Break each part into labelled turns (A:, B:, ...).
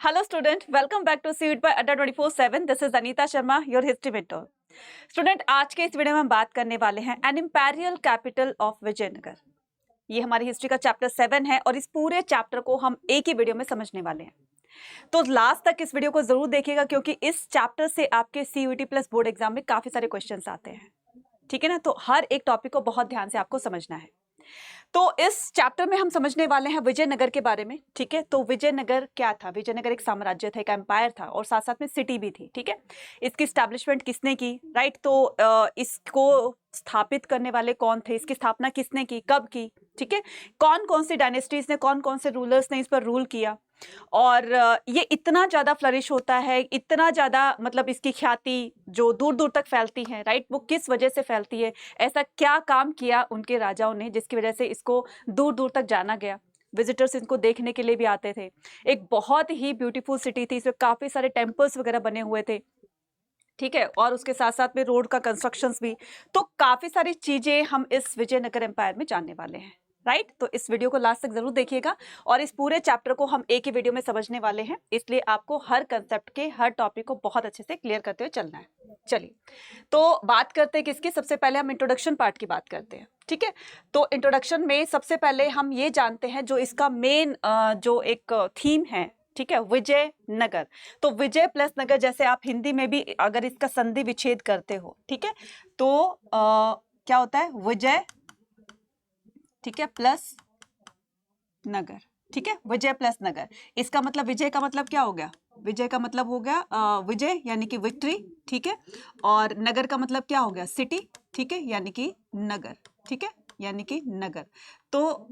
A: Hello student, welcome back to CUIT by Adda 24/7. This is Anita Sharma, your history mentor. Student, आज के इस video में हम बात करने वाले हैं an imperial capital of Vijayanagar. ये हमारी हिस्ट्री का चैप्टर 7 है और इस पूरे चैप्टर को हम एक ही वीडियो में समझने वाले हैं। तो लास्ट तक इस वीडियो को जरूर देखिएगा क्योंकि इस चैप्टर से आपके CUIT प्लस बोर्ड एग्जाम में काफी सारे क्वेश्चंस आते हैं। ठीक है ना, तो हर एक टॉपिक को बहुत ध्यान से आपको समझना है। तो इस चैप्टर में हम समझने वाले हैं विजयनगर के बारे में। ठीक है, तो विजयनगर क्या था? विजयनगर एक साम्राज्य था, एक एम्पायर था और साथ साथ में सिटी भी थी। ठीक है, इसकी स्टैब्लिशमेंट किसने की? राइट, तो इसको स्थापित करने वाले कौन थे? इसकी स्थापना किसने की, कब की? ठीक है, कौन कौन सी डायनेस्टीज ने, कौन कौन से रूलर्स ने इस पर रूल किया और ये इतना ज्यादा फ्लरिश होता है, इतना ज्यादा मतलब इसकी ख्याति जो दूर दूर तक फैलती है, राइट, वो किस वजह से फैलती है? ऐसा क्या काम किया उनके राजाओं ने जिसकी वजह से इसको दूर दूर तक जाना गया? विजिटर्स इनको देखने के लिए भी आते थे। एक बहुत ही ब्यूटीफुल सिटी थी, इसमें काफी सारे टेम्पल्स वगैरह बने हुए थे। ठीक है, और उसके साथ साथ में रोड का कंस्ट्रक्शंस भी। तो काफी सारी चीजें हम इस विजयनगर एम्पायर में जानने वाले हैं। राइट, तो इस वीडियो को लास्ट तक जरूर देखिएगा और इस पूरे चैप्टर को हम एक ही वीडियो में समझने वाले हैं, इसलिए आपको हर कंसेप्ट के, हर टॉपिक को बहुत अच्छे से क्लियर करते हुए चलना है। चलिए, तो बात करते हैं किसकी? सबसे पहले हम इंट्रोडक्शन पार्ट की बात करते हैं। ठीक है, तो इंट्रोडक्शन में सबसे पहले हम ये जानते हैं जो इसका मेन जो एक थीम है, ठीक है, विजयनगर। तो विजय प्लस नगर, जैसे आप हिंदी में भी अगर इसका संधि विच्छेद करते हो, ठीक है, तो क्या होता है? विजय, ठीक है, प्लस नगर। ठीक है, विजय प्लस नगर। इसका मतलब, विजय का मतलब क्या हो गया? विजय का मतलब हो गया विजय यानी कि विक्ट्री। ठीक है, और नगर का मतलब क्या हो गया? सिटी। ठीक है, यानी कि नगर। ठीक है, यानी कि नगर। तो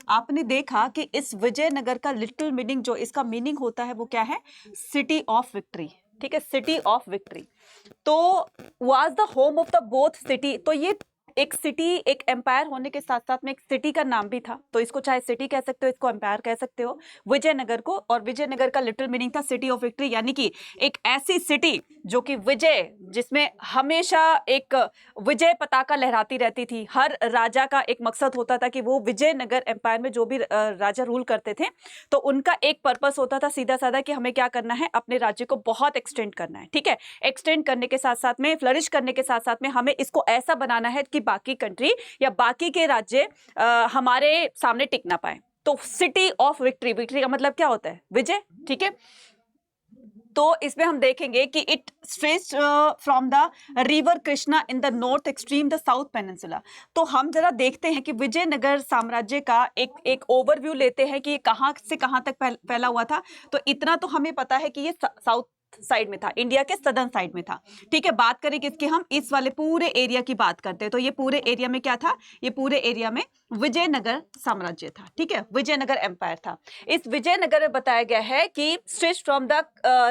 A: आपने देखा कि इस विजयनगर का लिटिल मीनिंग, जो इसका मीनिंग होता है वो क्या है? City of victory. ठीक है, सिटी ऑफ विक्ट्री। तो was the home of the both city. तो ये एक सिटी, एक एम्पायर होने के साथ साथ में एक सिटी का नाम भी था, तो इसको चाहे सिटी कह सकते हो, इसको एम्पायर कह सकते हो, विजयनगर को। और विजयनगर का लिटिल मीनिंग था सिटी ऑफ विक्ट्री, यानी कि एक ऐसी सिटी जो कि विजय, जिसमें हमेशा एक विजय पताका लहराती रहती थी। हर राजा का एक मकसद होता था कि वो विजयनगर एम्पायर में जो भी राजा रूल करते थे, तो उनका एक पर्पस होता था सीधा साधा कि हमें क्या करना है? अपने राज्य को बहुत एक्सटेंड करना है। ठीक है, एक्सटेंड करने के साथ साथ में, फ्लरिश करने के साथ साथ में, हमें इसको ऐसा बनाना है कि बाकी कंट्री या बाकी के राज्य हमारे सामने टिक ना पाए। तो सिटी ऑफ विक्ट्री, विक्ट्री का मतलब क्या होता है? विजय। ठीक है, तो इसमें हम देखेंगे कि it stretch from the river Krishna in the north extreme the south peninsula. तो हम जरा देखते हैं कि विजयनगर साम्राज्य का एक ओवरव्यू लेते हैं कि कहां से कहां तक फैला हुआ था। तो इतना तो हमें पता है कि ये साउथ साइड में था, इंडिया के सदर्न साइड में था। ठीक है, बात करें किसके? हम इस वाले पूरे एरिया की बात करते हैं। तो ये पूरे एरिया में क्या था? ये पूरे एरिया में विजयनगर साम्राज्य था। ठीक है, विजयनगर एम्पायर था। इस विजयनगर में बताया गया है कि stretch from the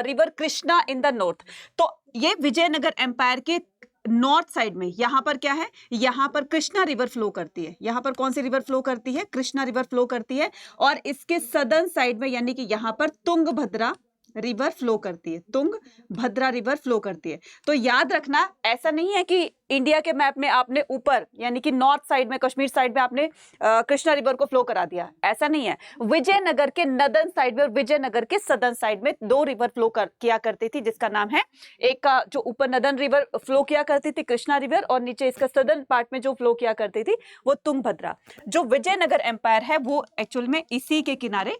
A: river Krishna in the north. तो ये विजयनगर एम्पायर के नॉर्थ साइड में, यहां पर क्या है? यहां पर कृष्णा रिवर फ्लो करती है। यहां पर कौन सी रिवर फ्लो करती है? कृष्णा रिवर फ्लो करती है। और इसके सदर्न साइड में, यानी कि यहां पर तुंगभद्रा रिवर फ्लो करती है। तुंगभद्रा रिवर फ्लो करती है। तो याद रखना, ऐसा नहीं है कि इंडिया के मैप में आपने ऊपर यानी कि नॉर्थ साइड में, कश्मीर साइड में आपने कृष्णा रिवर को फ्लो करा दिया, ऐसा नहीं है। विजयनगर के नदर्न साइड में और विजयनगर के सदर्न साइड में दो रिवर फ्लो किया करती थी, जिसका नाम है, एक का जो ऊपर नदर्न रिवर फ्लो किया करती थी कृष्णा रिवर, और नीचे इसका सदर्न पार्ट में जो फ्लो किया करती थी वो तुंगभद्रा। जो विजयनगर एम्पायर है वो एक्चुअल में इसी के किनारे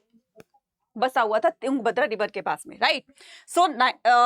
A: बसा हुआ था, तुंगभद्रा रिवर के पास में। राइट, सो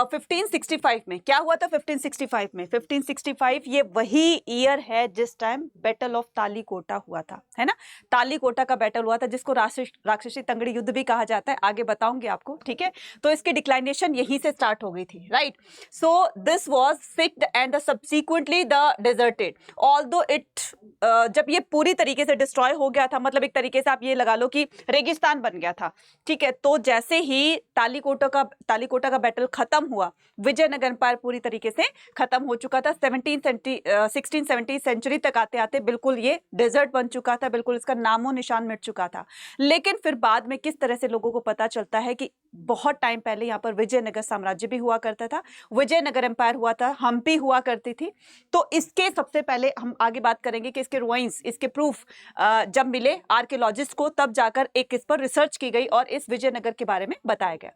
A: 1565 में क्या हुआ था? 1565 में, 1565 ये वही ईयर है जिस टाइम बैटल ऑफ तालीकोटा हुआ था, है ना? तालीकोटा का बैटल हुआ था, जिसको राक्षसी तंगड़ी युद्ध भी कहा जाता है, आगे बताऊंगी आपको। ठीक है, तो इसकी डिक्लाइनेशन यहीं से स्टार्ट हो गई थी। Right, so this was सिक्ड and subsequently the deserted, although it, जब ये पूरी तरीके से डिस्ट्रॉय हो गया था, मतलब एक तरीके से आप ये लगा लो कि रेगिस्तान बन गया था। ठीक है, तो जैसे ही तालीकोटा का बैटल खत्म हुआ, विजयनगर एम्पायर पूरी तरीके से खत्म हो चुका था। 16th-17th सेंचुरी तक आते आते बिल्कुल ये डेजर्ट बन चुका था, बिल्कुल इसका नामो निशान मिट चुका था। लेकिन फिर बाद में किस तरह से लोगों को पता चलता है कि बहुत टाइम पहले यहाँ पर विजयनगर साम्राज्य भी हुआ करता था, विजयनगर एम्पायर हुआ था, हम्पी हुआ करती थी। तो इसके सबसे पहले हम आगे बात करेंगे कि इसके रुइंस, इसके प्रूफ जब मिले आर्कियोलॉजिस्ट को, तब जाकर एक इस पर रिसर्च की गई और इस विजयनगर के बारे में बताया गया।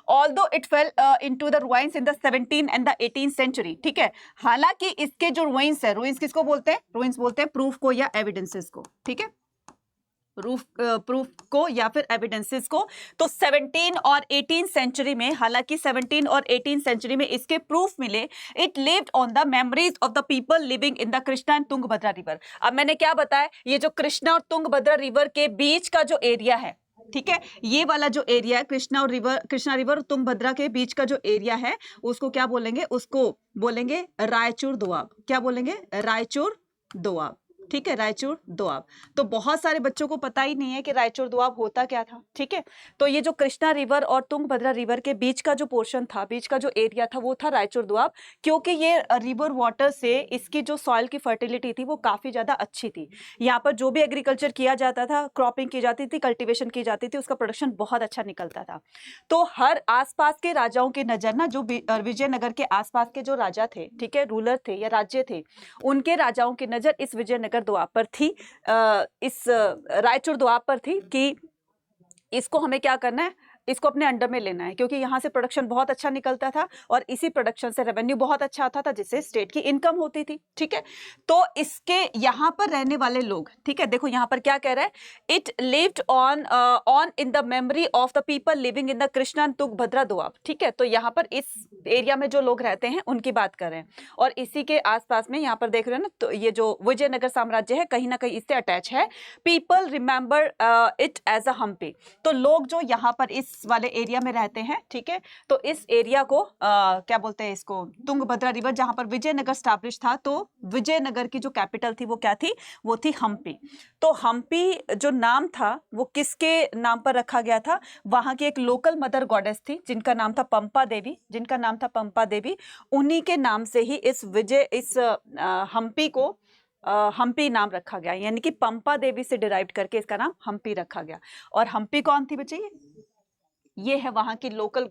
A: Although it fell into the ruins in the 17th and the 18th century, ठीक है, हालांकि इसके जो रुइंस है, रुइंस किसको बोलते हैं? रुइंस बोलते हैं प्रूफ को या एविडेंसेस को, ठीक है, प्रूफ को या फिर एविडेंसेस को। तो 17 और 18 सेंचुरी में, हालांकि 17 और 18 सेंचुरी में इसके प्रूफ मिले। It lived on the memories of the people living in the Krishna and Tungabhadra river. अब मैंने क्या बताया, ये जो कृष्णा और तुंगभद्रा रिवर के बीच का जो एरिया है, ठीक है, ये वाला जो एरिया है कृष्णा रिवर और तुंगभद्रा के बीच का जो एरिया है, उसको क्या बोलेंगे? उसको बोलेंगे रायचूर दोआब। क्या बोलेंगे? रायचूर दोआब, ठीक है, रायचूर दोआब। तो बहुत सारे बच्चों को पता ही नहीं है कि रायचूर दोआब होता क्या था, ठीक है। तो ये जो कृष्णा रिवर और तुंगभद्रा रिवर के बीच का जो पोर्शन था, बीच का जो एरिया था, वो था रायचूर दोआब, क्योंकि ये रिवर वाटर से इसकी जो सॉइल की फर्टिलिटी थी वो काफी ज्यादा अच्छी थी। यहाँ पर जो भी एग्रीकल्चर किया जाता था, क्रॉपिंग की जाती थी, कल्टिवेशन की जाती थी, उसका प्रोडक्शन बहुत अच्छा निकलता था। तो हर आसपास के राजाओं की नजर ना, जो विजयनगर के आसपास के जो राजा थे, ठीक है, रूलर थे या राज्य थे, उनके राजाओं की नजर इस विजयनगर दोआब पर थी, इस रायचूर दोआब पर थी कि इसको हमें क्या करना है, इसको अपने अंडर में लेना है, क्योंकि यहाँ से प्रोडक्शन बहुत अच्छा निकलता था और इसी प्रोडक्शन से रेवेन्यू बहुत अच्छा आता था, जिससे स्टेट की इनकम होती थी, ठीक है। तो इसके यहाँ पर रहने वाले लोग, ठीक है, देखो यहाँ पर क्या कह रहा है, it lived on in the memory of the people living in the Krishna and Tungabhadra Doab, ठीक है। तो यहाँ पर इस एरिया में जो लोग रहते हैं उनकी बात कर रहे हैं, और इसी के आसपास में यहाँ पर देख रहे हो ना, तो ये जो विजयनगर साम्राज्य है कहीं ना कहीं इससे अटैच है। People remember it as a Hampi. तो लोग जो यहाँ पर इस वाले एरिया में रहते हैं, ठीक है, तो इस एरिया को क्या बोलते हैं, इसको तुंगभद्रा रिवर, जहां पर विजयनगर स्टैब्लिश था, तो विजयनगर की जो कैपिटल थी वो क्या थी? वो थी हम्पी। तो हम्पी जो नाम था वो किसके नाम पर रखा गया था? वहां की एक लोकल मदर गॉडेस थी जिनका नाम था पंपा देवी, उन्हीं के नाम से ही इस हम्पी को हम्पी नाम रखा गया, यानी कि पंपा देवी से डिराइव करके इसका नाम हम्पी रखा गया। और हम्पी कौन थी बच्चे? ये है वहां की लोकल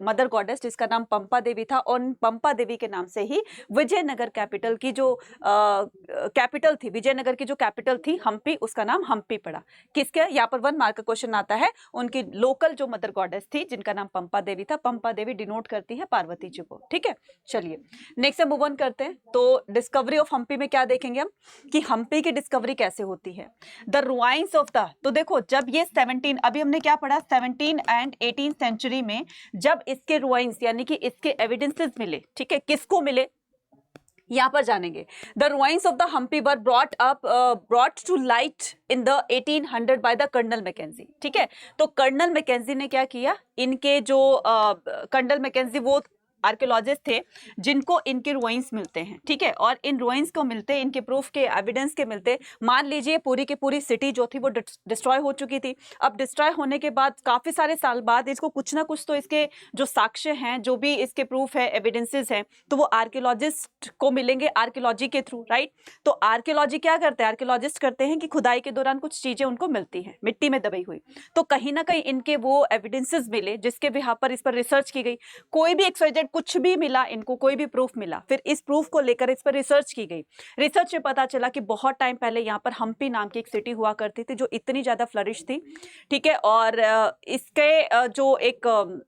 A: मदर गॉडेस जिसका नाम पंपा देवी था, और पंपा देवी के नाम से ही विजयनगर कैपिटल की जो कैपिटल थी, विजयनगर की जो कैपिटल थी हम्पी, उसका नाम हम्पी पड़ा। किसके? यहाँ पर 1 मार्क का क्वेश्चन आता है, उनकी लोकल जो मदर गॉडेस थी जिनका नाम पंपा देवी था। पंपा देवी डिनोट करती है पार्वती जी को, ठीक है। चलिए नेक्स्ट मूव ऑन करते हैं। तो डिस्कवरी ऑफ हम्पी में क्या देखेंगे हम कि हम्पी की डिस्कवरी कैसे होती है। द रुइंस ऑफ द, तो देखो जब ये 17, अभी हमने क्या पढ़ा, 17 एंड 18 सेंचुरी में जब इसके रुइंस यानी कि इसके एविडेंसेस मिले, ठीक है, किसको मिले यहां पर जानेंगे। The ruins of the Hampi were brought to light in the 1800 by the colonel Mackenzie, ठीक है। तो कर्नल मैकेंजी ने क्या किया, इनके जो कर्नल मैकेंजी वो आर्कियोलॉजिस्ट थे जिनको इनके रुइंस मिलते हैं, ठीक है, और इन रुइंस को मिलते, इनके प्रूफ के एविडेंस के मिलते, मान लीजिए पूरी की पूरी सिटी जो थी वो डिस्ट्रॉय हो चुकी थी। अब डिस्ट्रॉय होने के बाद काफी सारे साल बाद इसको कुछ ना कुछ तो इसके जो साक्ष्य हैं, जो भी इसके प्रूफ है, एविडेंसेस हैं, तो वो आर्कियोलॉजिस्ट को मिलेंगे आर्कियोलॉजी के थ्रू, राइट। तो आर्कियोलॉजी क्या करते हैं, आर्कियोलॉजिस्ट करते हैं कि खुदाई के दौरान कुछ चीजें उनको मिलती हैं मिट्टी में दबी हुई, तो कहीं ना कहीं इनके वो एविडेंसेस मिले जिसके भी पर इस पर रिसर्च की गई। कोई भी एक्सवाइजेड कुछ भी मिला, इनको कोई भी प्रूफ मिला, फिर इस प्रूफ को लेकर इस पर रिसर्च की गई। रिसर्च में पता चला कि बहुत टाइम पहले यहाँ पर हम्पी नाम की एक सिटी हुआ करती थी जो इतनी ज्यादा फ्लरिश थी, ठीक है, और इसके जो एक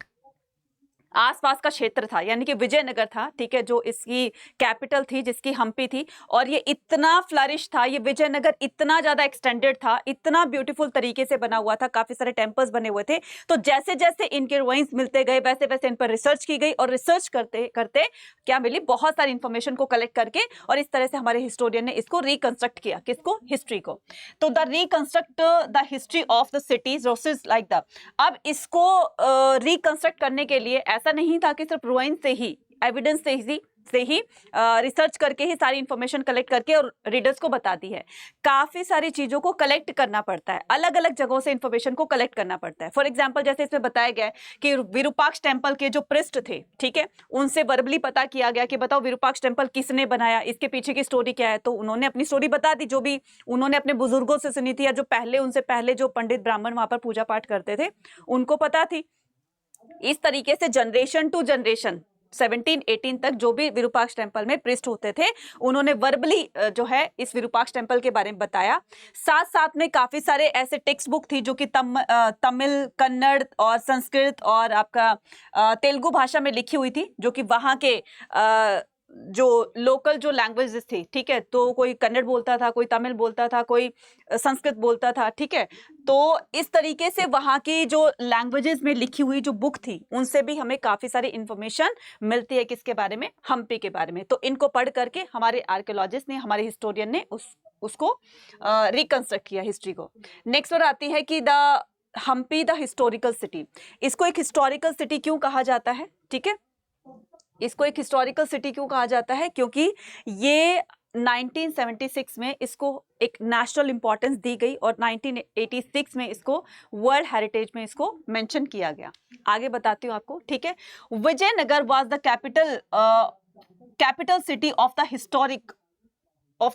A: आसपास का क्षेत्र था यानी कि विजयनगर था, ठीक है, जो इसकी कैपिटल थी जिसकी हम्पी थी, और ये इतना फ्लरिश था, ये विजयनगर इतना ज्यादा एक्सटेंडेड था, इतना ब्यूटीफुल तरीके से बना हुआ था, काफी सारे टेम्पल्स बने हुए थे। तो जैसे जैसे इनके रुइंस मिलते गए वैसे वैसे इन पर रिसर्च की गई, और रिसर्च करते करते क्या मिली, बहुत सारी इंफॉर्मेशन को कलेक्ट करके, और इस तरह से हमारे हिस्टोरियन ने इसको रिकंस्ट्रक्ट किया। किसको? हिस्ट्री को। तो the reconstruct the history of the cities like the, अब इसको रिकंस्ट्रक्ट करने के लिए ऐसा नहीं था कि सिर्फ रुइंस से ही, एविडेंस से ही रिसर्च करके ही सारी इंफॉर्मेशन कलेक्ट करके और रीडर्स को बताती है। काफी सारी चीजों को कलेक्ट करना पड़ता है, अलग अलग जगहों से इंफॉर्मेशन को कलेक्ट करना पड़ता है। फॉर एग्जांपल जैसे इसमें बताया गया है कि विरूपाक्ष टेम्पल के जो पृष्ठ थे, ठीक है, उनसे वर्बली पता किया गया कि बताओ विरूपाक्ष टेम्पल किसने बनाया, इसके पीछे की स्टोरी क्या है। तो उन्होंने अपनी स्टोरी बता दी, जो भी उन्होंने अपने बुजुर्गों से सुनी थी, या जो पहले उनसे पहले जो पंडित ब्राह्मण वहां पर पूजा पाठ करते थे उनको पता थी। इस तरीके से जनरेशन टू जनरेशन 1718 तक जो भी विरूपाक्ष टेम्पल में प्रिस्ट होते थे उन्होंने वर्बली जो है इस विरूपाक्ष टेम्पल के बारे में बताया। साथ साथ में काफी सारे ऐसे टेक्स्ट बुक थी जो कि तमिल, कन्नड़ और संस्कृत और आपका तेलुगु भाषा में लिखी हुई थी, जो कि वहाँ के जो लोकल जो लैंग्वेजेस थी, ठीक है, तो कोई कन्नड़ बोलता था, कोई तमिल बोलता था, कोई संस्कृत बोलता था, ठीक है। तो इस तरीके से वहाँ की जो लैंग्वेजेस में लिखी हुई जो बुक थी उनसे भी हमें काफी सारी इंफॉर्मेशन मिलती है किसके बारे में, हम्पी के बारे में। तो इनको पढ़ करके हमारे आर्कियोलॉजिस्ट ने, हमारे हिस्टोरियन ने उसको रिकंस्ट्रक्ट किया हिस्ट्री को। नेक्स्ट और आती है कि the Hampi the historical city. इसको एक हिस्टोरिकल सिटी क्यों कहा जाता है, ठीक है, इसको एक हिस्टोरिकल सिटी क्यों कहा जाता है, क्योंकि ये 1976 में इसको एक नेशनल इंपॉर्टेंस दी गई और 1986 में इसको वर्ल्ड हेरिटेज में इसको मेंशन किया गया। आगे बताती हूँ आपको, ठीक है। Vijayanagar was the capital city of the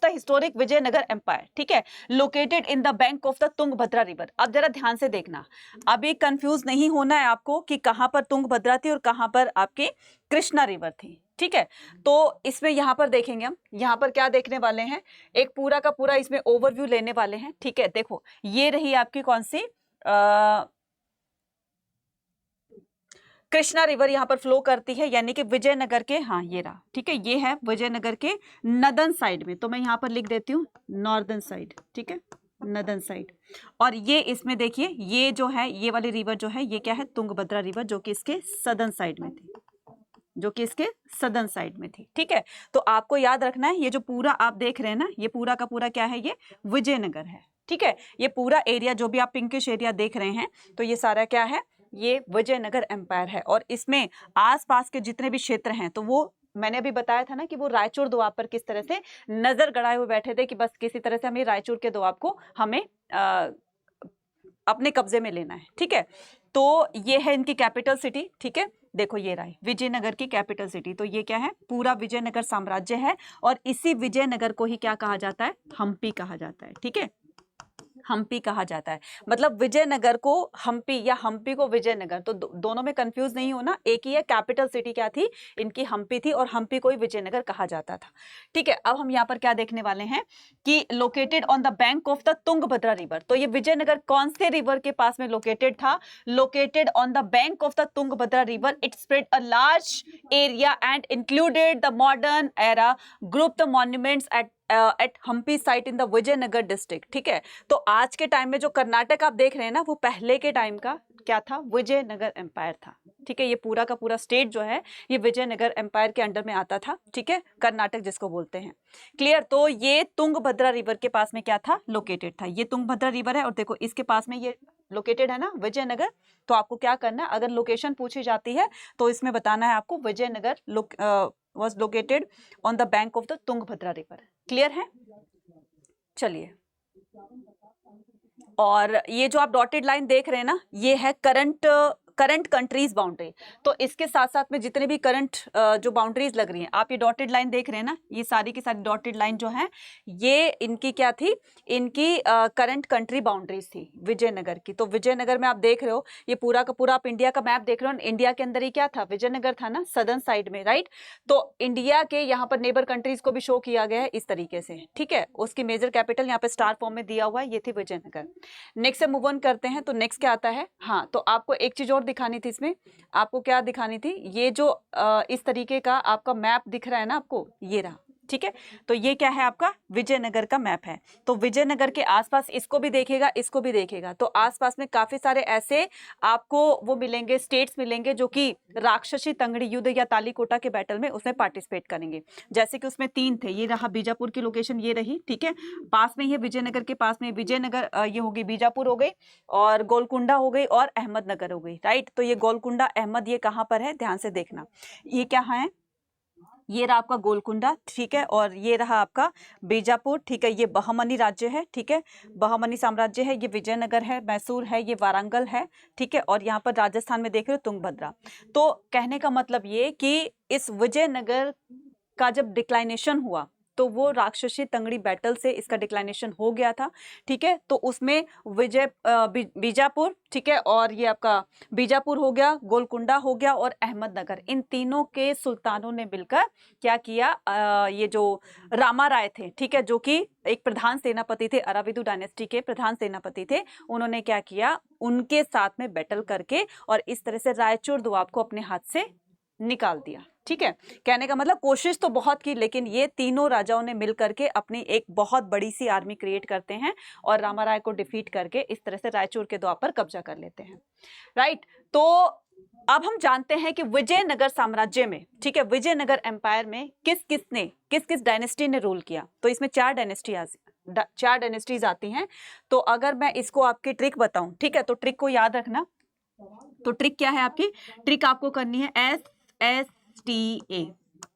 A: historic Vijayanagar empire, ठीक है, located in the bank of the Tungabhadra river. अब जरा ध्यान से देखना, अभी कंफ्यूज नहीं होना है आपको कि कहां पर तुंगभद्रा थी और कहां पर आपकी कृष्णा रिवर थी, ठीक है। तो इसमें यहां पर देखेंगे हम, यहां पर क्या देखने वाले हैं, एक पूरा का पूरा इसमें ओवरव्यू लेने वाले हैं, ठीक है। देखो ये रही आपकी कौन सी कृष्णा रिवर यहाँ पर फ्लो करती है, यानी कि विजयनगर के, हाँ ये रहा, ठीक है, ये है विजयनगर के नदन साइड में। तो मैं यहाँ पर लिख देती हूँ नॉर्दर्न साइड, ठीक है, नदन साइड। और ये इसमें देखिए ये जो है, ये वाली रिवर जो है ये क्या है, तुंगभद्रा रिवर, जो कि इसके सदर्न साइड में थी, जो कि इसके सदर्न साइड में थी, ठीक है। तो आपको याद रखना है ये जो पूरा आप देख रहे हैं ना, ये पूरा का पूरा क्या है, ये विजयनगर है, ठीक है। ये पूरा एरिया जो भी आप पिंकिश एरिया देख रहे हैं, तो ये सारा क्या है, ये विजयनगर एम्पायर है। और इसमें आसपास के जितने भी क्षेत्र हैं, तो वो मैंने अभी बताया था ना कि वो रायचूर दोआब पर किस तरह से नजर गड़ाए हुए बैठे थे कि बस किसी तरह से हमें रायचूर के दोआब को हमें अपने कब्जे में लेना है, ठीक है। तो ये है इनकी कैपिटल सिटी, ठीक है। देखो ये रहा विजयनगर की कैपिटल सिटी। तो ये क्या है, पूरा विजयनगर साम्राज्य है और इसी विजयनगर को ही क्या कहा जाता है, हम्पी कहा जाता है, ठीक है, हम्पी कहा जाता है। मतलब विजयनगर को हम्पी या हम्पी को विजयनगर, तो दोनों में कंफ्यूज नहीं होना, एक ही है। कैपिटल सिटी क्या थी इनकी, हम्पी थी, और हम्पी को ही विजयनगर कहा जाता था, ठीक है। अब हम यहाँ पर क्या देखने वाले हैं कि located on the bank of the Tungabhadra river. तो ये विजयनगर कौन से रिवर के पास में लोकेटेड था, located on the bank of the Tungabhadra river. It spread a large area and included the modern era group the monuments at Hampi site in the Vijayanagar district, ठीक है। तो आज के टाइम में जो कर्नाटक आप देख रहे हैं ना, वो पहले के टाइम का क्या था, विजयनगर एम्पायर था, ठीक है। ये पूरा का पूरा स्टेट जो है ये विजयनगर एम्पायर के अंडर में आता था, ठीक है, कर्नाटक जिसको बोलते हैं, क्लियर। तो ये तुंगभद्रा रिवर के पास में क्या था, लोकेटेड था। ये तुंगभद्रा रिवर है और देखो इसके पास में ये लोकेटेड है ना विजयनगर। तो आपको क्या करना है, अगर लोकेशन पूछी जाती है तो इसमें बताना है आपको Vijayanagar was located on the bank of the Tungabhadra river, clear है। चलिए, और ये जो आप डॉटेड लाइन देख रहे हैं ना, ये है करंट कंट्रीज बाउंड्री। तो इसके साथ साथ में जितने भी करंट जो बाउंड्रीज लग रही हैं, आप ये डॉटेड लाइन देख रहे हैं ना, ये सारी की सारी डॉटेड लाइन जो है ये इनकी क्या थी, इनकी करंट कंट्री बाउंड्रीज थी विजयनगर की। तो विजयनगर में आप देख रहे हो, ये पूरा का पूरा आप इंडिया का मैप देख रहे हो, इंडिया के अंदर ही क्या था, विजयनगर था ना, सदर्न साइड में, राइट। तो इंडिया के यहाँ पर नेबर कंट्रीज को भी शो किया गया है इस तरीके से, ठीक है। उसकी मेजर कैपिटल यहाँ पे स्टार फॉर्म में दिया हुआ है, ये थी विजयनगर। नेक्स्ट से मूव ऑन करते हैं। तो नेक्स्ट क्या आता है, हाँ, तो आपको एक चीज और दिखानी थी इसमें, आपको क्या दिखानी थी, ये जो इस तरीके का आपका मैप दिख रहा है ना आपको, ये रहा, ठीक है। तो ये क्या है, आपका विजयनगर का मैप है। तो विजयनगर के आसपास इसको भी देखेगा, इसको भी देखेगा, तो आसपास में काफी सारे ऐसे आपको वो मिलेंगे, स्टेट्स मिलेंगे जो कि राक्षसी तंगड़ी युद्ध या तालीकोटा के बैटल में उसमें पार्टिसिपेट करेंगे। जैसे कि उसमें 3 थे, ये रहा बीजापुर की लोकेशन, ये रही, ठीक है, पास में ही विजयनगर के पास में विजयनगर, ये होगी बीजापुर हो गई, और गोलकुंडा हो गई, और अहमदनगर हो गई, राइट। तो ये गोलकुंडा अहमद ये कहाँ पर है, ध्यान से देखना, ये क्या है, ये रहा आपका गोलकुंडा, ठीक है, और ये रहा आपका बीजापुर, ठीक है। ये बहमनी राज्य है, ठीक है, बहमनी साम्राज्य है। ये विजयनगर है, मैसूर है, ये वारंगल है, ठीक है। और यहाँ पर राजस्थान में देख रहे हो तुंगभद्रा। तो कहने का मतलब ये कि इस विजयनगर का जब डिक्लाइनेशन हुआ, तो वो राक्षसी तंगड़ी बैटल से इसका डिक्लाइनेशन हो गया था, ठीक है। तो उसमें बीजापुर, ठीक है, और ये आपका बीजापुर हो गया, गोलकुंडा हो गया और अहमदनगर, इन तीनों के सुल्तानों ने मिलकर क्या किया, ये जो रामा राय थे, ठीक है, जो कि एक प्रधान सेनापति थे, अराविदु डायनेस्टी के प्रधान सेनापति थे, उन्होंने क्या किया, उनके साथ में बैटल करके और इस तरह से रायचूर दोआब को अपने हाथ से निकाल दिया, ठीक है। कहने का मतलब कोशिश तो बहुत की, लेकिन ये तीनों राजाओं ने मिलकर के अपनी एक बहुत बड़ी सी आर्मी क्रिएट करते हैं और रामा राय को डिफीट करके इस तरह से रायचूर के द्वार पर कब्जा कर लेते हैं, राइट। तो अब हम जानते हैं कि विजयनगर साम्राज्य में, ठीक है, विजयनगर एम्पायर में किस किस डायनेस्टी ने रूल किया। तो इसमें चार डायनेस्टीज आती हैं। तो अगर मैं इसको आपकी ट्रिक बताऊं, ठीक है, तो ट्रिक को याद रखना। तो ट्रिक क्या है आपकी, ट्रिक आपको करनी है SSTA,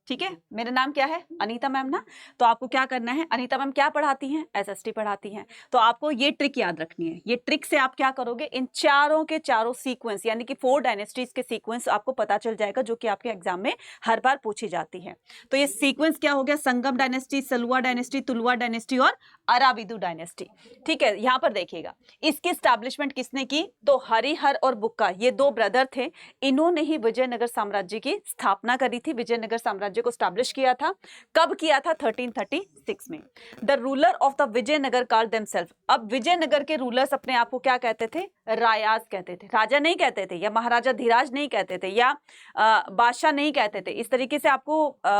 A: ठीक है। मेरा नाम क्या है, अनीता मैम ना। तो आपको क्या करना है, अनीता मैम क्या पढ़ाती हैं, SST पढ़ाती हैं। तो आपको ये ट्रिक याद रखनी है। ये ट्रिक से आप क्या करोगे, इन चारों के चारों सीक्वेंस यानी कि 4 डायनेस्टीज के सीक्वेंस आपको पता चल जाएगा, जो कि आपके एग्जाम में हर बार पूछी जाती है। तो ये सीक्वेंस क्या हो गया, संगम डायनेस्टी, सलुआ डायनेस्टी, तुलुआ डायनेस्टी और अराविदु डायनेस्टी, ठीक है। यहाँ पर देखिएगा इसकी स्टैब्लिशमेंट किसने की, तो हरिहर और बुक्का, ये 2 ब्रदर थे, इन्होंने ही विजयनगर साम्राज्य की स्थापना करी थी, विजयनगर साम्राज्य को स्टैब्लिश किया था। कब किया था, 1336 में। The ruler of the Vijayanagar called themselves. अब विजयनगर के रूलर्स अपने आप को क्या कहते थे, रायाज कहते थे, राजा नहीं कहते थे, या महाराजा धीराज नहीं कहते थे, या बादशाह नहीं कहते थे। इस तरीके से आपको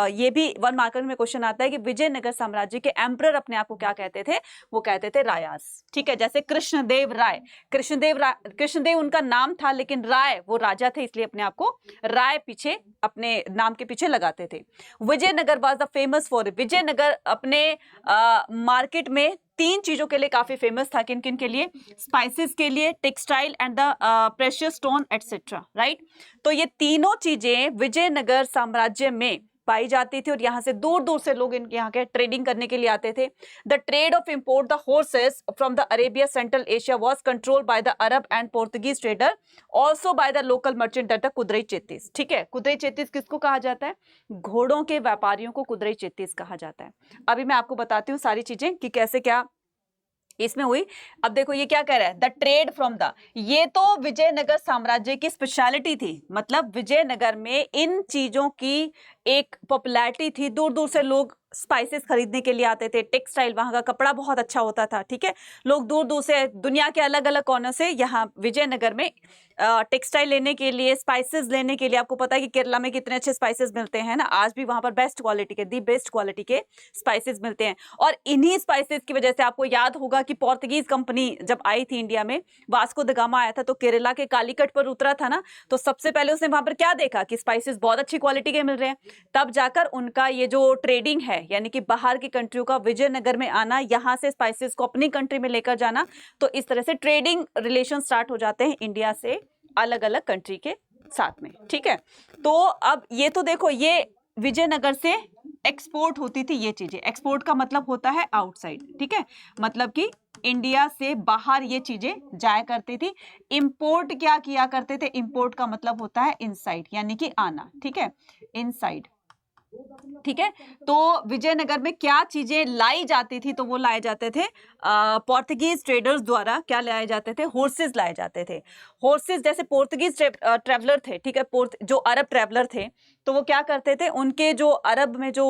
A: ये भी 1 मार्कर में क्वेश्चन आता है कि विजयनगर साम्राज्य के एम्परर अपने आप को क्या कहते थे, वो कहते थे रायाज, ठीक है। जैसे कृष्णदेव राय, कृष्णदेव उनका नाम था, लेकिन राय वो राजा थे, इसलिए अपने आप को राय पीछे अपने नाम के पीछे लगाते थे। Vijayanagar was the famous for, Vijayanagar अपने मार्केट में 3 चीजों के लिए काफी फेमस था। किन किन के लिए, स्पाइसेस के लिए, textile and the precious stone etcetera, right. तो ये तीनों चीजें विजयनगर साम्राज्य में पाई जाती थी और यहाँ से दूर दूर से लोग यहाँ के ट्रेडिंग करने के लिए आते थे। The trade of import the horses from the Arabia central Asia was controlled by the Arab and Portuguese trader, also by the local merchant that the Kudirai Chettis, ठीक है। कुदरई चेत्तीस किसको कहा जाता है, घोड़ों के व्यापारियों को कुदरई चेत्तीस कहा जाता है। अभी मैं आपको बताती हूँ सारी चीजें कि कैसे क्या इसमें हुई। अब देखो ये क्या कह रहा है, द ट्रेड फ्रॉम द, ये तो विजयनगर साम्राज्य की स्पेशलिटी थी, मतलब विजयनगर में इन चीजों की एक पॉपुलैरिटी थी, दूर दूर से लोग स्पाइसेस खरीदने के लिए आते थे, टेक्सटाइल, वहां का कपड़ा बहुत अच्छा होता था, ठीक है। लोग दूर दूर से दुनिया के अलग अलग कोनों से यहाँ विजयनगर में टेक्सटाइल लेने के लिए, स्पाइसेस लेने के लिए, आपको पता है कि केरला में कितने अच्छे स्पाइसेस मिलते हैं ना, आज भी वहां पर बेस्ट क्वालिटी के, दी बेस्ट क्वालिटी के स्पाइसेस मिलते हैं। और इन्हीं स्पाइसेस की वजह से आपको याद होगा कि पोर्तुगीज कंपनी जब आई थी इंडिया में, वास्को द गामा आया था, तो केरला के कालीकट पर उतरा था ना, तो सबसे पहले उसने वहां पर क्या देखा कि स्पाइसेस बहुत अच्छी क्वालिटी के मिल रहे हैं। तब जाकर उनका ये जो ट्रेडिंग है, यानी कि बाहर की कंट्रियों का विजयनगर में आना, यहाँ से स्पाइसेस को अपनी कंट्री में लेकर जाना, तो इस तरह से ट्रेडिंग रिलेशन स्टार्ट हो जाते हैं इंडिया से अलग अलग कंट्री के साथ में, ठीक है। तो अब ये तो देखो, ये विजयनगर से एक्सपोर्ट होती थी ये चीजें। एक्सपोर्ट का मतलब होता है आउटसाइड, ठीक है, मतलब कि इंडिया से बाहर ये चीजें जाया करती थी। इंपोर्ट क्या किया करते थे, इंपोर्ट का मतलब होता है इनसाइड, यानी कि आना, ठीक है, इनसाइड, ठीक है। तो विजयनगर में क्या चीजें लाई जाती थी, तो वो लाए जाते थे पोर्तुगीज ट्रेडर्स द्वारा, क्या लाए जाते थे, हॉर्सेस लाए जाते थे। हॉर्सेस, जैसे पोर्तुगीज ट्रेवलर थे, ठीक है, जो अरब ट्रेवलर थे, तो वो क्या करते थे, उनके जो अरब में जो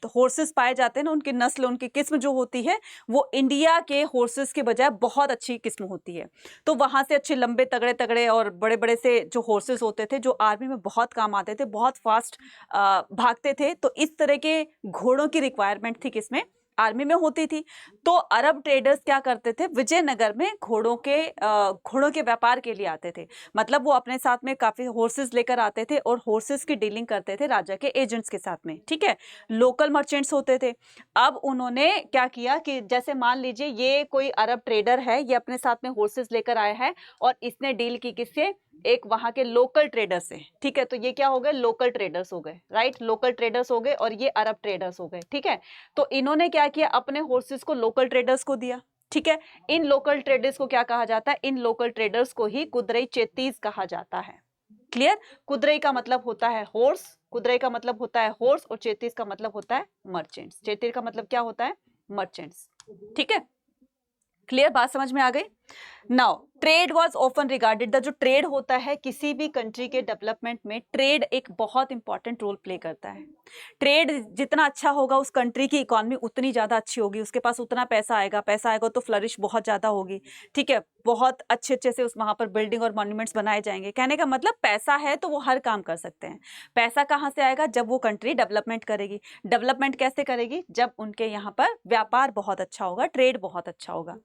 A: हॉर्सेस पाए जाते हैं ना, उनकी नस्ल, उनकी किस्म जो होती है, वो इंडिया के हॉर्सेस के बजाय बहुत अच्छी किस्म होती है। तो वहां से अच्छे लंबे तगड़े तगड़े और बड़े बड़े से जो हॉर्सेस होते थे, जो आर्मी में बहुत काम आते थे, बहुत फास्ट भागते थे, तो इस तरह के घोड़ों की रिक्वायरमेंट थी किसमें, आर्मी में होती थी। तो अरब ट्रेडर्स क्या करते थे, विजयनगर में घोड़ों के व्यापार के लिए आते थे, मतलब वो अपने साथ में काफी हॉर्सेस लेकर आते थे और हॉर्सेस की डीलिंग करते थे राजा के एजेंट्स के साथ में, ठीक है, लोकल मर्चेंट्स होते थे। अब उन्होंने क्या किया कि जैसे मान लीजिए ये कोई अरब ट्रेडर है, ये अपने साथ में हॉर्सेस लेकर आया है और इसने डील की किससे, एक वहां के लोकल ट्रेडर्स से, ठीक है। तो ये क्या हो गए, लोकल ट्रेडर्स हो गए, राइट, लोकल ट्रेडर्स हो गए और ये अरब ट्रेडर्स हो गए, ठीक है। तो इन्होंने क्या किया, अपने हॉर्सेस को लोकल ट्रेडर्स को दिया, ठीक है। इन लोकल ट्रेडर्स को क्या कहा जाता है, इन लोकल ट्रेडर्स को ही कुदरई चेत्तीस कहा जाता है, क्लियर? कुदरई का मतलब होता है हॉर्स, कुदरई का मतलब होता है हॉर्स, और चेतीस का मतलब होता है मर्चेंट्स। चेतीस का मतलब क्या होता है? मर्चेंट्स। ठीक है, क्लियर? बात समझ में आ गई? Now trade was often regarded, the जो ट्रेड होता है किसी भी कंट्री के डेवलपमेंट में, ट्रेड एक बहुत इंपॉर्टेंट रोल प्ले करता है। ट्रेड जितना अच्छा होगा उस कंट्री की इकोनॉमी उतनी ज्यादा अच्छी होगी, उसके पास उतना पैसा आएगा, पैसा आएगा तो फ्लरिश बहुत ज्यादा होगी। ठीक है, बहुत अच्छे अच्छे से उस वहां पर बिल्डिंग और मॉन्यूमेंट्स बनाए जाएंगे। कहने का मतलब पैसा है तो वो हर काम कर सकते हैं। पैसा कहाँ से आएगा? जब वो कंट्री डेवलपमेंट करेगी। डेवलपमेंट कैसे करेगी? जब उनके यहाँ पर व्यापार बहुत अच्छा होगा, ट्रेड बहुत अच्छा होगा।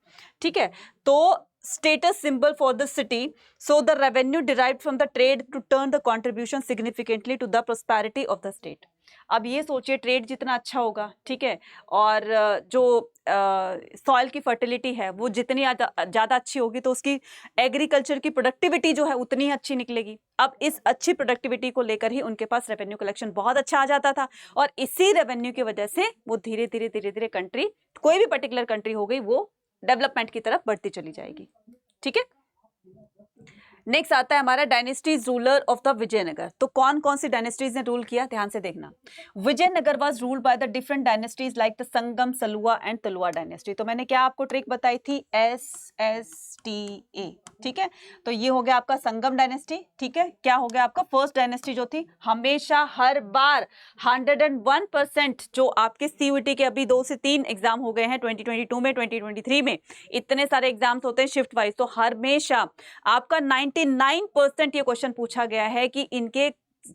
A: ठीक है, तो status symbol for the city, so the revenue derived from the trade to turn the contribution significantly to the prosperity of the state. अब ये सोचिए, ट्रेड जितना अच्छा होगा, ठीक है, और जो सॉइल की फर्टिलिटी है वो जितनी ज़्यादा अच्छी होगी तो उसकी एग्रीकल्चर की प्रोडक्टिविटी जो है उतनी ही अच्छी निकलेगी। अब इस अच्छी प्रोडक्टिविटी को लेकर ही उनके पास रेवेन्यू कलेक्शन बहुत अच्छा आ जाता था, और इसी रेवेन्यू की वजह से वो धीरे धीरे कंट्री, कोई भी पर्टिकुलर कंट्री हो गई, वो डेवलपमेंट की तरफ बढ़ती चली जाएगी। ठीक है, नेक्स्ट आता है हमारा dynasties ruler of the Vijayanagar. तो कौन कौन सी डायनेस्टीज ने रूल किया, ध्यान से देखना। Vijayanagar was ruled by the different dynasties like the Sangam, Saluva and Tuluva dynasty. तो मैंने क्या आपको ट्रिक बताई थी? SSTA। ठीक है, तो ये हो गया आपका संगम डायनेस्टी। ठीक है, क्या हो गया आपका? फर्स्ट डायनेस्टी जो थी, हमेशा हर बार 101% जो आपके CUET के अभी 2 से 3 एग्जाम हो गए हैं 2022 में, 2023 में, इतने सारे एग्जाम्स होते हैं शिफ्ट वाइज, तो हमेशा आपका 99% ये क्वेश्चन पूछा गया है कि इनके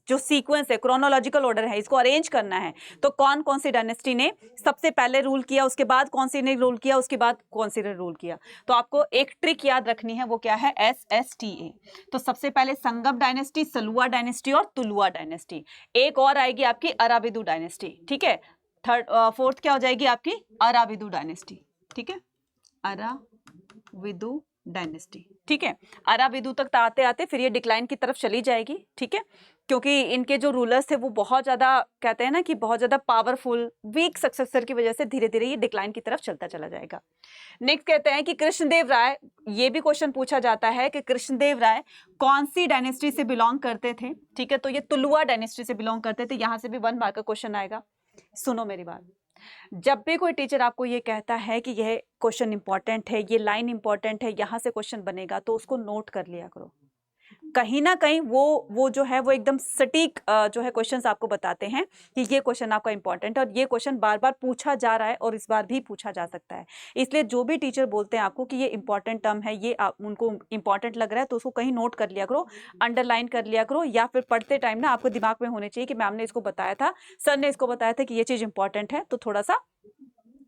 A: जो सीक्वेंस है, क्रोनोलॉजिकल ऑर्डर है, इसको अरेंज करना है। तो कौन कौन सी डायनेस्टी ने सबसे पहले रूल किया, उसके बाद कौन सी ने रूल किया, उसके बाद कौन सी ने रूल किया। तो आपको एक ट्रिक याद रखनी है, वो क्या है? SSTA। तो सबसे पहले संगम डायनेस्टी, सलुआ डायनेस्टी और तुलुआ डायनेस्टी। एक और आएगी आपकी अराबिदु डायनेस्टी। ठीक है, फोर्थ क्या हो जाएगी आपकी? अराबिदु डायनेस्टी। ठीक है, अराबिदु डायनेस्टी। ठीक है, अराबिदु तक आते आते फिर ये डिक्लाइन की तरफ चली जाएगी। ठीक है, क्योंकि इनके जो रूलर्स थे वो बहुत ज्यादा, कहते हैं ना कि बहुत ज्यादा पावरफुल, वीक सक्सेसर की वजह से धीरे धीरे ये डिक्लाइन की तरफ चलता चला जाएगा। नेक्स्ट कहते हैं कि कृष्णदेव राय, ये भी क्वेश्चन पूछा जाता है कि कृष्णदेव राय कौन सी डायनेस्टी से बिलोंग करते थे। ठीक है, तो ये तुलुआ डायनेस्टी से बिलोंग करते थे। यहां से भी 1 मार्क का क्वेश्चन आएगा। सुनो मेरी बात, जब भी कोई टीचर आपको ये कहता है कि यह क्वेश्चन इंपॉर्टेंट है, ये लाइन इंपॉर्टेंट है, यहां से क्वेश्चन बनेगा, तो उसको नोट कर लिया करो। कहीं ना कहीं वो जो है वो एकदम सटीक जो है क्वेश्चंस आपको बताते हैं कि ये क्वेश्चन आपका इंपॉर्टेंट है, और ये क्वेश्चन बार बार पूछा जा रहा है और इस बार भी पूछा जा सकता है। इसलिए जो भी टीचर बोलते हैं आपको कि ये इंपॉर्टेंट टर्म है, ये उनको इंपॉर्टेंट लग रहा है, तो उसको कहीं नोट कर लिया करो, अंडरलाइन कर लिया करो, या फिर पढ़ते टाइम ना आपको दिमाग में होने चाहिए कि मैम ने इसको बताया था, सर ने इसको बताया था कि ये चीज इंपॉर्टेंट है, तो थोड़ा सा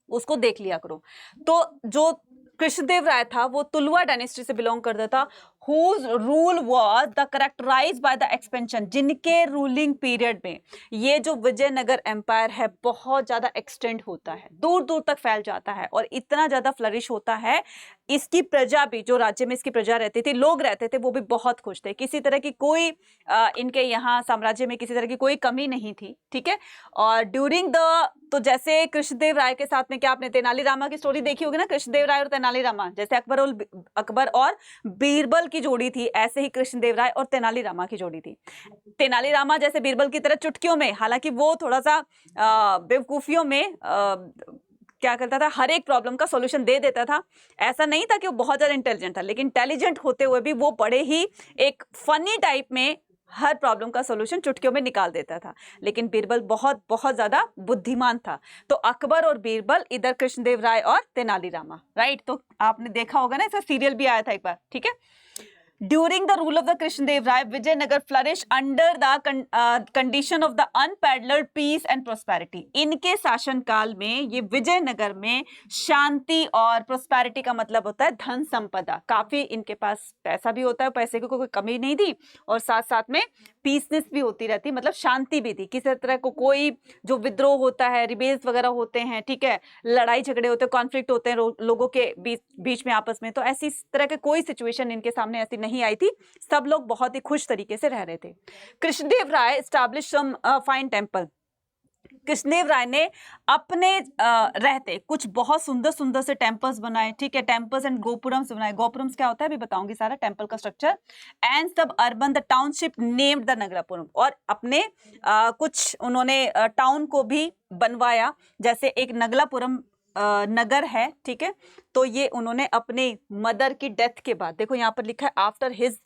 A: उसको देख लिया करो। तो जो कृष्णदेव राय था वो तुलुआ डायनेस्टी से बिलोंग करता था, whose rule was the characterized by the expansion, जिनके रूलिंग पीरियड में ये जो विजयनगर एम्पायर है बहुत ज्यादा एक्सटेंड होता है, दूर दूर तक फैल जाता है और इतना ज्यादा फ्लरिश होता है। इसकी प्रजा भी, जो राज्य में इसकी प्रजा रहती थी, लोग रहते थे, वो भी बहुत खुश थे। किसी तरह की कोई इनके यहाँ साम्राज्य में किसी तरह की कोई कमी नहीं थी। ठीक है, और ड्यूरिंग द, तो जैसे कृष्णदेव राय के साथ में, क्या आपने तेनाली रामा की स्टोरी देखी होगी ना, कृष्णदेव राय और तेनाली रामा, जैसे अकबर और बीरबल की जोड़ी थी, ऐसे ही कृष्णदेव राय और तेनाली रामा की जोड़ी थी। तेनाली रामा जैसे बीरबल की तरह चुटकियों में, हालांकि वो थोड़ा सा बेवकूफियों में क्या करता था, हर एक प्रॉब्लम का सॉल्यूशन दे देता था। ऐसा नहीं था कि वो बहुत ज्यादा इंटेलिजेंट था, लेकिन इंटेलिजेंट होते हुए भी वो बड़े ही एक फनी टाइप में हर प्रॉब्लम का सॉल्यूशन चुटकियों में निकाल देता था। लेकिन बीरबल बहुत बहुत ज्यादा बुद्धिमान था। तो अकबर और बीरबल, इधर कृष्णदेव राय और तेनाली रामा, राइट। तो आपने देखा होगा ना, इसका सीरियल भी आया था एक बार। ठीक है, during the rule of the Krishnadeva Raya, Vijayanagar flourish under the condition of the unparalleled peace and prosperity. इनके शासन काल में ये विजयनगर में शांति और प्रोस्पेरिटी का मतलब होता है धन संपदा, काफी इनके पास पैसा भी होता है, पैसे की कोई कमी नहीं थी, और साथ साथ में पीसनेस भी होती रहती, मतलब शांति भी थी। किसी तरह को कोई जो विद्रोह होता है, रिबेल्स वगैरह होते हैं, ठीक है, लड़ाई झगड़े होते हैं, कॉन्फ्लिक्ट होते हैं लोगों के बीच में आपस में, तो ऐसी इस तरह के कोई सिचुएशन इनके सामने ऐसी नहीं आई थी। सब लोग बहुत ही खुश तरीके से रह रहे थे। Krishnadeva Raya establish some fine temple. Krishnadeva Raya ने अपने रहते कुछ बहुत सुंदर सुंदर से टेम्पल्स बनाए, ठीक है, टेम्पल्स एंड गोपुरम्स बनाए। गोपुरम्स क्या होता है अभी बताऊंगी सारा टेम्पल का structure. And suburban the township named the Nagarapuram, और अपने कुछ उन्होंने टाउन को भी बनवाया, जैसे एक नगलापुरम नगर है, ठीक है। तो ये उन्होंने अपने मदर की डेथ के बाद, देखो यहाँ पर लिखा है आफ्टर हिज,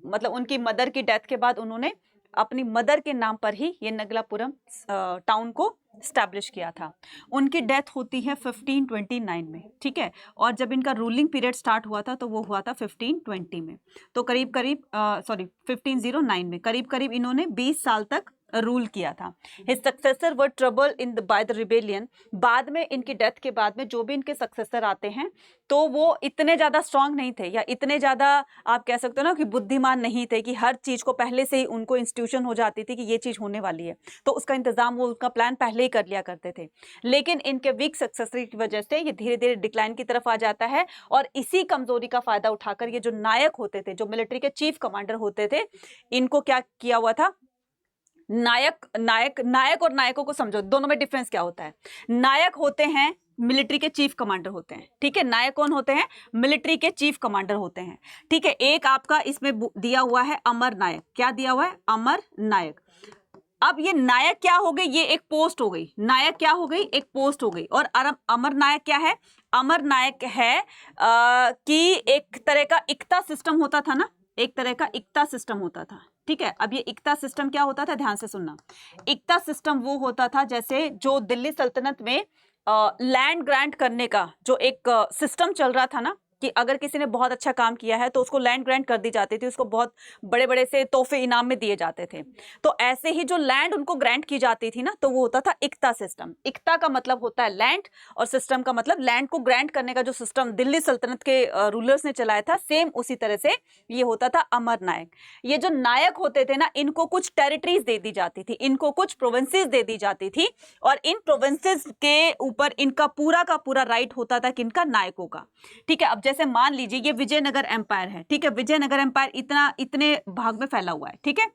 A: मतलब उनकी मदर की डेथ के बाद उन्होंने अपनी मदर के नाम पर ही ये नगलापुरम टाउन को स्टैब्लिश किया था। उनकी डेथ होती है 1529 में, ठीक है, और जब इनका रूलिंग पीरियड स्टार्ट हुआ था तो वो हुआ था 1520 में। तो करीब करीब 1509 में करीब करीब इन्होंने 20 साल तक रूल किया था। His successor were trouble in by the rebellion. बाद में इनकी डेथ के बाद में जो भी इनके सक्सेसर आते हैं तो वो इतने ज़्यादा स्ट्रांग नहीं थे, या इतने ज़्यादा आप कह सकते हो ना कि बुद्धिमान नहीं थे कि हर चीज़ को पहले से ही उनको इंस्टीट्यूशन हो जाती थी कि ये चीज़ होने वाली है, तो उसका इंतजाम वो उसका प्लान पहले ही कर लिया करते थे। लेकिन इनके वीक सक्सेसर की वजह से ये धीरे धीरे डिक्लाइन की तरफ आ जाता है, और इसी कमजोरी का फायदा उठाकर ये जो नायक होते थे, जो मिलिट्री के चीफ कमांडर होते थे, इनको क्या किया हुआ था, नायक और नायकों को समझो, दोनों में डिफरेंस क्या होता है। नायक होते हैं मिलिट्री के चीफ कमांडर होते हैं, ठीक है। नायक कौन होते हैं, मिलिट्री के चीफ कमांडर होते हैं, ठीक है। एक आपका इसमें दिया हुआ है अमर नायक, क्या दिया हुआ है, अमर नायक। अब ये नायक क्या हो गई, ये एक पोस्ट हो गई, नायक क्या हो गई, एक पोस्ट हो गई। और अमर नायक क्या है, अमर नायक है कि एक तरह का इक्ता सिस्टम होता था ना, एक तरह का इक्ता सिस्टम होता था, ठीक है। अब ये इक्ता सिस्टम क्या होता था, ध्यान से सुनना। इक्ता सिस्टम वो होता था जैसे जो दिल्ली सल्तनत में लैंड ग्रांट करने का जो एक सिस्टम चल रहा था ना, कि अगर किसी ने बहुत अच्छा काम किया है तो उसको लैंड ग्रांट कर दी जाती थी, उसको बहुत बड़े बड़े से तोहफे इनाम में दिए जाते थे। तो ऐसे ही जो लैंड उनको ग्रांट की जाती थी ना, तो वो होता था इक्ता सिस्टम। इक्ता का मतलब होता है लैंड, और सिस्टम का मतलब लैंड को ग्रांट करने का जो सिस्टम दिल्ली सल्तनत के रूलर्स ने चलाया था, सेम उसी तरह से ये होता था अमर नायक। ये जो नायक होते थे ना, इनको कुछ टेरिटरीज दे दी जाती थी, इनको कुछ प्रोविंसेस दे दी जाती थी, और इन प्रोविंसेस के ऊपर इनका पूरा का पूरा राइट होता था किनका, नायकों का, ठीक है। अब जैसे मान लीजिए ये विजयनगर एम्पायर है, ठीक है, विजयनगर एम्पायर इतने भाग में फैला हुआ है, ठीक है।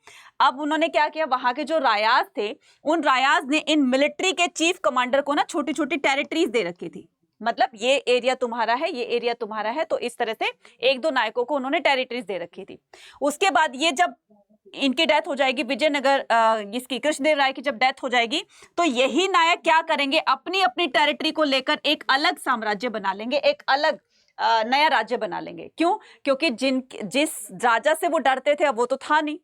A: अब उन्होंने क्या किया, वहां के जो रायाज थे, उन रायाज ने इन मिलिट्री के चीफ कमांडर को ना छोटी छोटी टेरिटरीज दे रखी थी, मतलब ये एरिया तुम्हारा है, ये एरिया तुम्हारा है, तो इस तरह से एक दो नायकों को उन्होंने टेरिटरीज दे रखी थी। उसके बाद ये जब इनकी डेथ हो जाएगी, विजयनगर इसकी कृष्णदेव राय की जब डेथ हो जाएगी, तो यही नायक क्या करेंगे, अपनी अपनी टेरिटरी को लेकर एक अलग साम्राज्य बना लेंगे, एक अलग नया राज्य बना लेंगे। क्यों, क्योंकि जिस राजा से वो डरते थे अब वो तो था नहीं,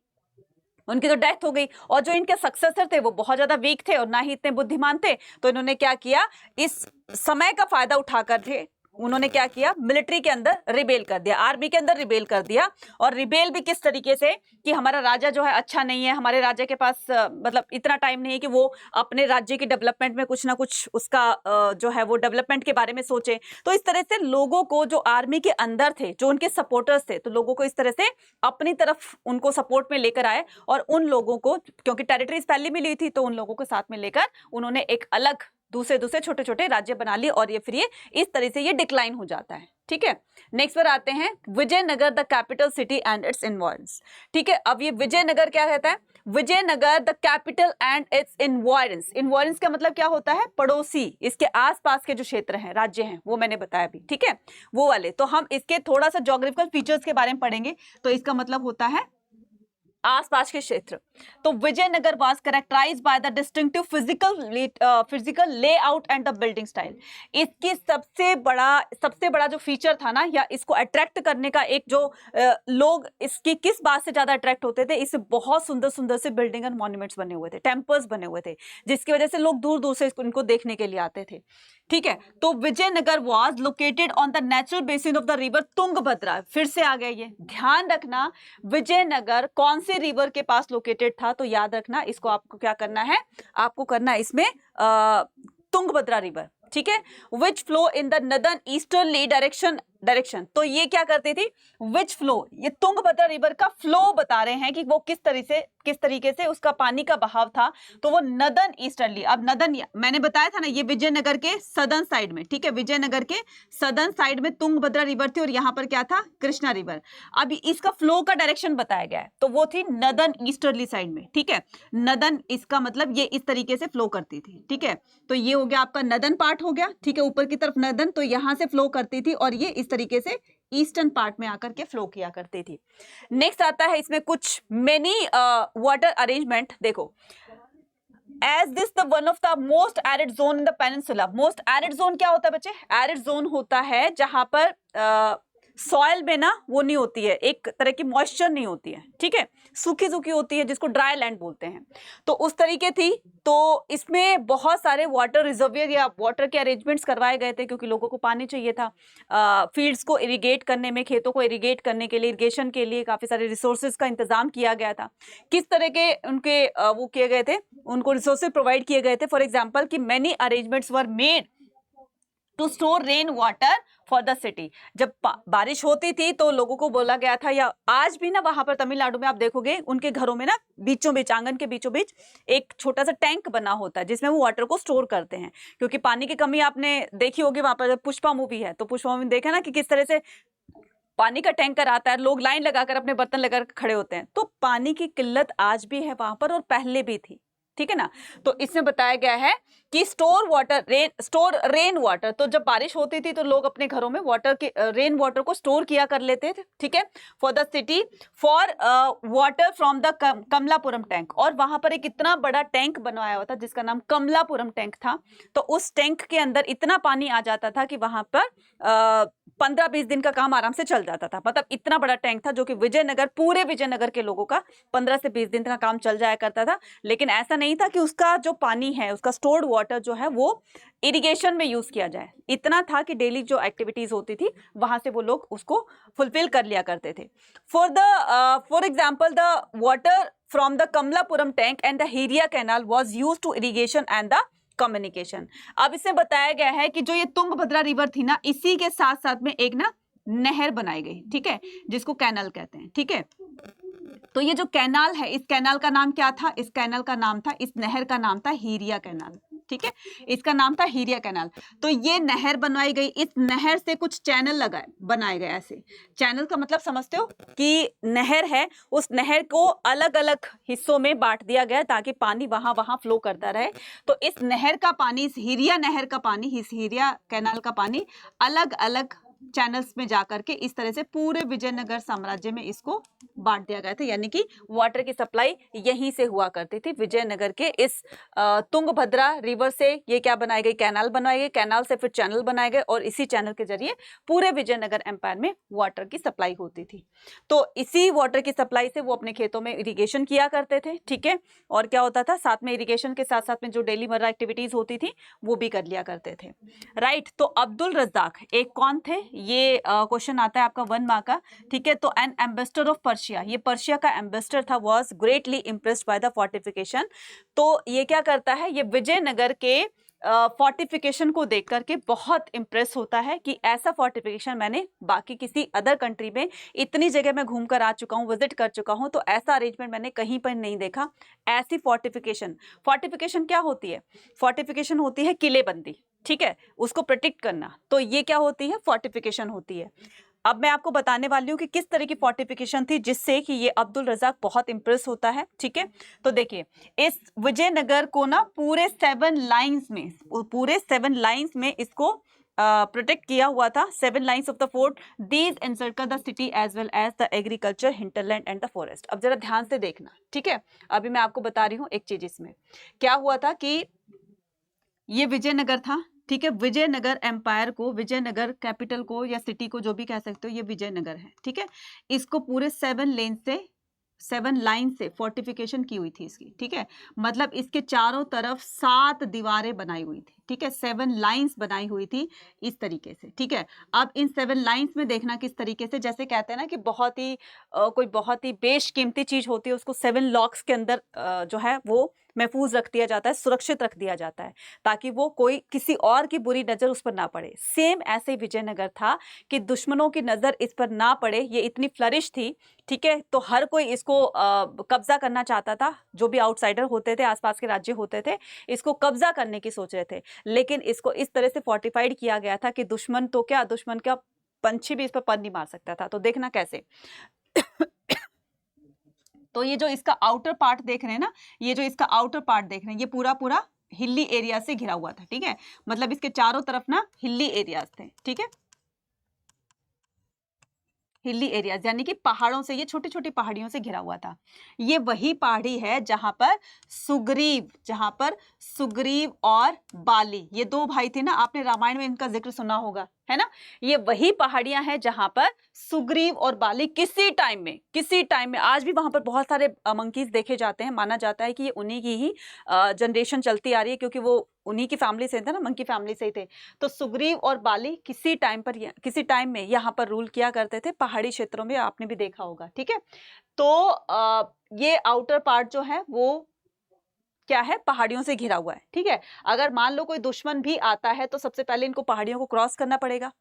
A: उनकी तो डेथ हो गई, और जो इनके सक्सेसर थे वो बहुत ज्यादा वीक थे और ना ही इतने बुद्धिमान थे। तो इन्होंने क्या किया, इस समय का फायदा उठाकर थे उन्होंने क्या किया, मिलिट्री के अंदर रिबेल कर दिया, आर्मी के अंदर रिबेल कर दिया। और रिबेल भी किस तरीके से कि हमारा राजा जो है अच्छा नहीं है, हमारे राजा के पास मतलब इतना टाइम नहीं है कि वो अपने राज्य की डेवलपमेंट में कुछ ना कुछ उसका जो है वो डेवलपमेंट के बारे में सोचे। तो इस तरह से लोगों को जो आर्मी के अंदर थे, जो उनके सपोर्टर्स थे, तो लोगों को इस तरह से अपनी तरफ उनको सपोर्ट में लेकर आए, और उन लोगों को, क्योंकि टेरिटरीज पहले मिली थी, तो उन लोगों को साथ में लेकर उन्होंने एक अलग दूसरे छोटे छोटे राज्य बना लिए, और ये फिर ये इस तरह से ये डिक्लाइन हो जाता है, ठीक है। नेक्स्ट पर आते हैं, Vijayanagar the capital city and its environs, ठीक है। अब ये विजयनगर क्या कहता है, Vijayanagar the capital and its environs. Environs का मतलब क्या होता है, पड़ोसी, इसके आसपास के जो क्षेत्र हैं, राज्य हैं, वो मैंने बताया अभी, ठीक है, वो वाले। तो हम इसके थोड़ा सा ज्योग्राफिकल फीचर्स के बारे में पढ़ेंगे, तो इसका मतलब होता है आसपास के क्षेत्र। तो Vijayanagar was characterised by the distinctive physical layout and the building style. इसकी सबसे बड़ा जो फीचर था ना, या इसको अट्रैक्ट करने का एक जो लोग इसकी किस बात से ज्यादा अट्रैक्ट होते थे, इससे बहुत सुंदर सुंदर से बिल्डिंग एंड मॉन्यूमेंट्स बने हुए थे, टेम्पल्स बने हुए थे, जिसकी वजह से लोग दूर दूर से इनको देखने के लिए आते थे, ठीक है। तो Vijayanagar was located on the natural basin of the river Tungabhadra. फिर से आ गया ये, ध्यान रखना, विजयनगर कौन से रिवर के पास लोकेटेड था, तो याद रखना इसको, आपको क्या करना है, आपको करना है इसमें तुंगभद्रा रिवर, ठीक है, विच flow in the northern easterly direction direction. तो ये क्या करती थी, विच फ्लो, ये तुंगभद्रा रिवर का फ्लो बता रहे हैं कि वो किस तरीके से उसका पानी का बहाव था। तो वो नदन ईस्टर्ली, अब नदन मैंने बताया था ना, ये विजयनगर के सदर्न साइड में, ठीक है, विजयनगर के सदर्न साइड में तुंगभद्रा रिवर थी और यहाँ पर क्या था, कृष्णा रिवर। अब इसका फ्लो का डायरेक्शन बताया गया है, तो वो थी नदन ईस्टर्ली साइड में, ठीक है। नदन, इसका मतलब ये इस तरीके से फ्लो करती थी, ठीक है। तो ये हो गया आपका नदन पार्ट हो गया, ठीक है, ऊपर की तरफ नदन, तो यहां से फ्लो करती थी और ये इस तरीके से ईस्टर्न पार्ट में आकर के फ्लो किया करती थी। नेक्स्ट आता है इसमें कुछ मेनी वाटर अरेंजमेंट। देखो, as this the one of the most arid zone in the peninsula. Most arid zone क्या होता है बच्चे, एरिड जोन होता है जहां पर सॉइल में ना वो नहीं होती है, एक तरह की मॉइस्चर नहीं होती है, ठीक है, सूखी सूखी होती है, जिसको ड्राई लैंड बोलते हैं। तो उस तरीके थी। तो इसमें बहुत सारे वाटर रिजर्वियर या वाटर के अरेंजमेंट्स करवाए गए थे, क्योंकि लोगों को पानी चाहिए था फील्ड्स को इरिगेट करने में, खेतों को इरिगेट करने के लिए, इरिगेशन के लिए काफी सारे रिसोर्सेज का इंतजाम किया गया था। किस तरह के उनके वो किए गए थे, उनको रिसोर्सेज प्रोवाइड किए गए थे। फॉर एग्जाम्पल कि many arrangements were made to store rain water for the city. जब बारिश होती थी तो लोगों को बोला गया था, या आज भी ना वहां पर तमिलनाडु में आप देखोगे उनके घरों में ना बीचों बीच, आंगन के बीचों बीच एक छोटा सा टैंक बना होता है जिसमें वो वाटर को स्टोर करते हैं, क्योंकि पानी की कमी आपने देखी होगी। वहां पर पुष्पा मूवी है तो पुष्पा मूवी देखा ना कि किस तरह से पानी का टैंकर आता है, लोग लाइन लगाकर अपने बर्तन लगाकर खड़े होते हैं। तो पानी की किल्लत आज भी है वहां पर और पहले भी थी, ठीक है ना। तो इसमें बताया गया है कि स्टोर रेन वाटर। तो जब बारिश होती थी तो लोग अपने घरों में रेन वाटर को स्टोर किया कर लेते थे, ठीक है, for the city, for water from the Kamalapuram tank. और वहां पर एक इतना बड़ा टैंक बनवाया हुआ था जिसका नाम कमलापुरम टैंक था। तो उस टैंक के अंदर इतना पानी आ जाता था कि वहां पर 15-20 दिन का काम आराम से चल जाता था। मतलब इतना बड़ा टैंक था जो कि विजयनगर, पूरे विजयनगर के लोगों का 15 से 20 दिन का काम चल जाया करता था। लेकिन ऐसा नहीं था कि उसका जो पानी है, उसका स्टोर्ड वाटर जो है वो इरिगेशन में यूज किया जाए। इतना था कि डेली जो एक्टिविटीज होती थी वहां से वो लोग उसको फुलफिल कर लिया करते थे। For example the water from the Kamalapuram tank and the Hiriya canal was use to irrigation and the communication. अब इसमें बताया गया है कि जो ये तुंगभद्रा रिवर थी ना, इसी के साथ साथ में एक ना नहर बनाई गई, ठीक है, जिसको कैनाल कहते हैं, ठीक है। तो ये जो कैनाल है, इस कैनाल का नाम क्या था, इस कैनाल का नाम था, इस नहर का नाम था हिरिया कैनाल, ठीक है, इसका नाम था हिरिया कैनाल। तो ये नहर बनवाई गई, इस नहर से कुछ चैनल बनाए गए। ऐसे चैनल का मतलब समझते हो कि नहर है, उस नहर को अलग अलग हिस्सों में बांट दिया गया ताकि पानी वहां फ्लो करता रहे। तो इस नहर का पानी, इस हिरिया नहर का पानी, इस हिरिया कैनाल का पानी अलग अलग चैनल्स में जाकर के इस तरह से पूरे विजयनगर साम्राज्य में इसको बांट दिया गया था। यानी कि वाटर की सप्लाई यहीं से हुआ करती थी, विजयनगर के इस तुंगभद्रा रिवर से। ये क्या बनाई गई, कैनाल बनाई गई, कैनाल से फिर चैनल बनाए गए और इसी चैनल के जरिए पूरे विजयनगर एम्पायर में वाटर की सप्लाई होती थी। तो इसी वाटर की सप्लाई से वो अपने खेतों में इरिगेशन किया करते थे, ठीक है। और क्या होता था, साथ में इरिगेशन के साथ साथ में जो डेली मर्रा एक्टिविटीज होती थी वो भी कर लिया करते थे, राइट। तो अब्दुल रज्जाक एक कौन थे, ये क्वेश्चन आता है आपका 1 मार्क का, ठीक है। तो एन एम्बेसडर ऑफ पर्शिया, ये पर्शिया का एम्बेसडर था, was greatly impressed by the fortification. तो ये क्या करता है, ये विजयनगर के फोर्टिफिकेशन को देख करके बहुत इंप्रेस होता है कि ऐसा फोर्टिफिकेशन मैंने बाकी किसी अदर कंट्री में, इतनी जगह मैं घूम कर आ चुका हूँ, विजिट कर चुका हूँ, तो ऐसा अरेंजमेंट मैंने कहीं पर नहीं देखा। ऐसी फोर्टिफिकेशन क्या होती है, फोर्टिफिकेशन होती है किलेबंदी, ठीक है, उसको प्रोटेक्ट करना। तो ये क्या होती है, फोर्टिफिकेशन होती है। अब मैं आपको बताने वाली हूँ कि किस तरह की फोर्टिफिकेशन थी जिससे कि ये अब्दुल रज़ाक बहुत इंप्रेस होता है, ठीक है। तो देखिए, इस विजयनगर को ना पूरे 7 लाइंस में इसको प्रोटेक्ट किया हुआ था। 7 lines of the fort, these encircle the city as well as the agriculture, hinterland and the forest. अब जरा ध्यान से देखना, ठीक है। अभी मैं आपको बता रही हूँ एक चीज, इसमें क्या हुआ था कि ये विजयनगर था, ठीक है। विजयनगर एम्पायर को, विजयनगर कैपिटल को या सिटी को जो भी कह सकते हो, ये विजयनगर है, ठीक है। इसको पूरे 7 लाइन से फोर्टिफिकेशन की हुई थी इसकी, ठीक है। मतलब इसके चारों तरफ 7 दीवारें बनाई हुई थी, ठीक है। 7 लाइंस बनाई हुई थी इस तरीके से, ठीक है। अब इन 7 लाइंस में देखना किस तरीके से, जैसे कहते हैं ना कि कोई बहुत ही बेशकीमती चीज होती है, उसको 7 लॉक्स के अंदर जो है वो महफूज रख दिया जाता है, सुरक्षित रख दिया जाता है, ताकि वो कोई किसी और की बुरी नजर उस पर ना पड़े। सेम ऐसे विजयनगर था कि दुश्मनों की नजर इस पर ना पड़े, ये इतनी फ्लरिश थी, ठीक है, तो हर कोई इसको कब्जा करना चाहता था। जो भी आउटसाइडर होते थे, आसपास के राज्य होते थे, इसको कब्जा करने की सोच रहे थे। लेकिन इसको इस तरह से फोर्टिफाइड किया गया था कि दुश्मन तो क्या, दुश्मन का पंछी भी इस पर पर नहीं मार सकता था। तो देखना कैसे तो ये जो इसका आउटर पार्ट देख रहे हैं ना, ये जो इसका आउटर पार्ट देख रहे हैं, ये पूरा पूरा हिली एरिया से घिरा हुआ था, ठीक है, मतलब इसके चारों तरफ ना हिली एरियाज थे, ठीक है, हिली एरियाज यानी कि पहाड़ों से, ये छोटी छोटी पहाड़ियों से घिरा हुआ था। ये वही पहाड़ी है जहां पर सुग्रीव और बाली, ये दो भाई थे ना, आपने रामायण में इनका जिक्र सुना होगा, है ना। ये वही पहाड़ियां हैं जहां पर सुग्रीव और बाली किसी टाइम में आज भी वहां पर बहुत सारे मंकीज देखे जाते हैं। माना जाता है कि ये उन्हीं की ही जनरेशन चलती आ रही है, क्योंकि वो उन्हीं की फैमिली से थे ना, मंकी फैमिली से ही थे। तो सुग्रीव और बाली किसी टाइम में यहाँ पर रूल किया करते थे, पहाड़ी क्षेत्रों में, आपने भी देखा होगा, ठीक है। तो ये आउटर पार्ट जो है वो क्या है, पहाड़ियों से घिरा हुआ है, ठीक है। अगर मान लो कोई दुश्मन भी आता है तो सबसे पहले इनको पहाड़ियों को क्रॉस करना पड़ेगा,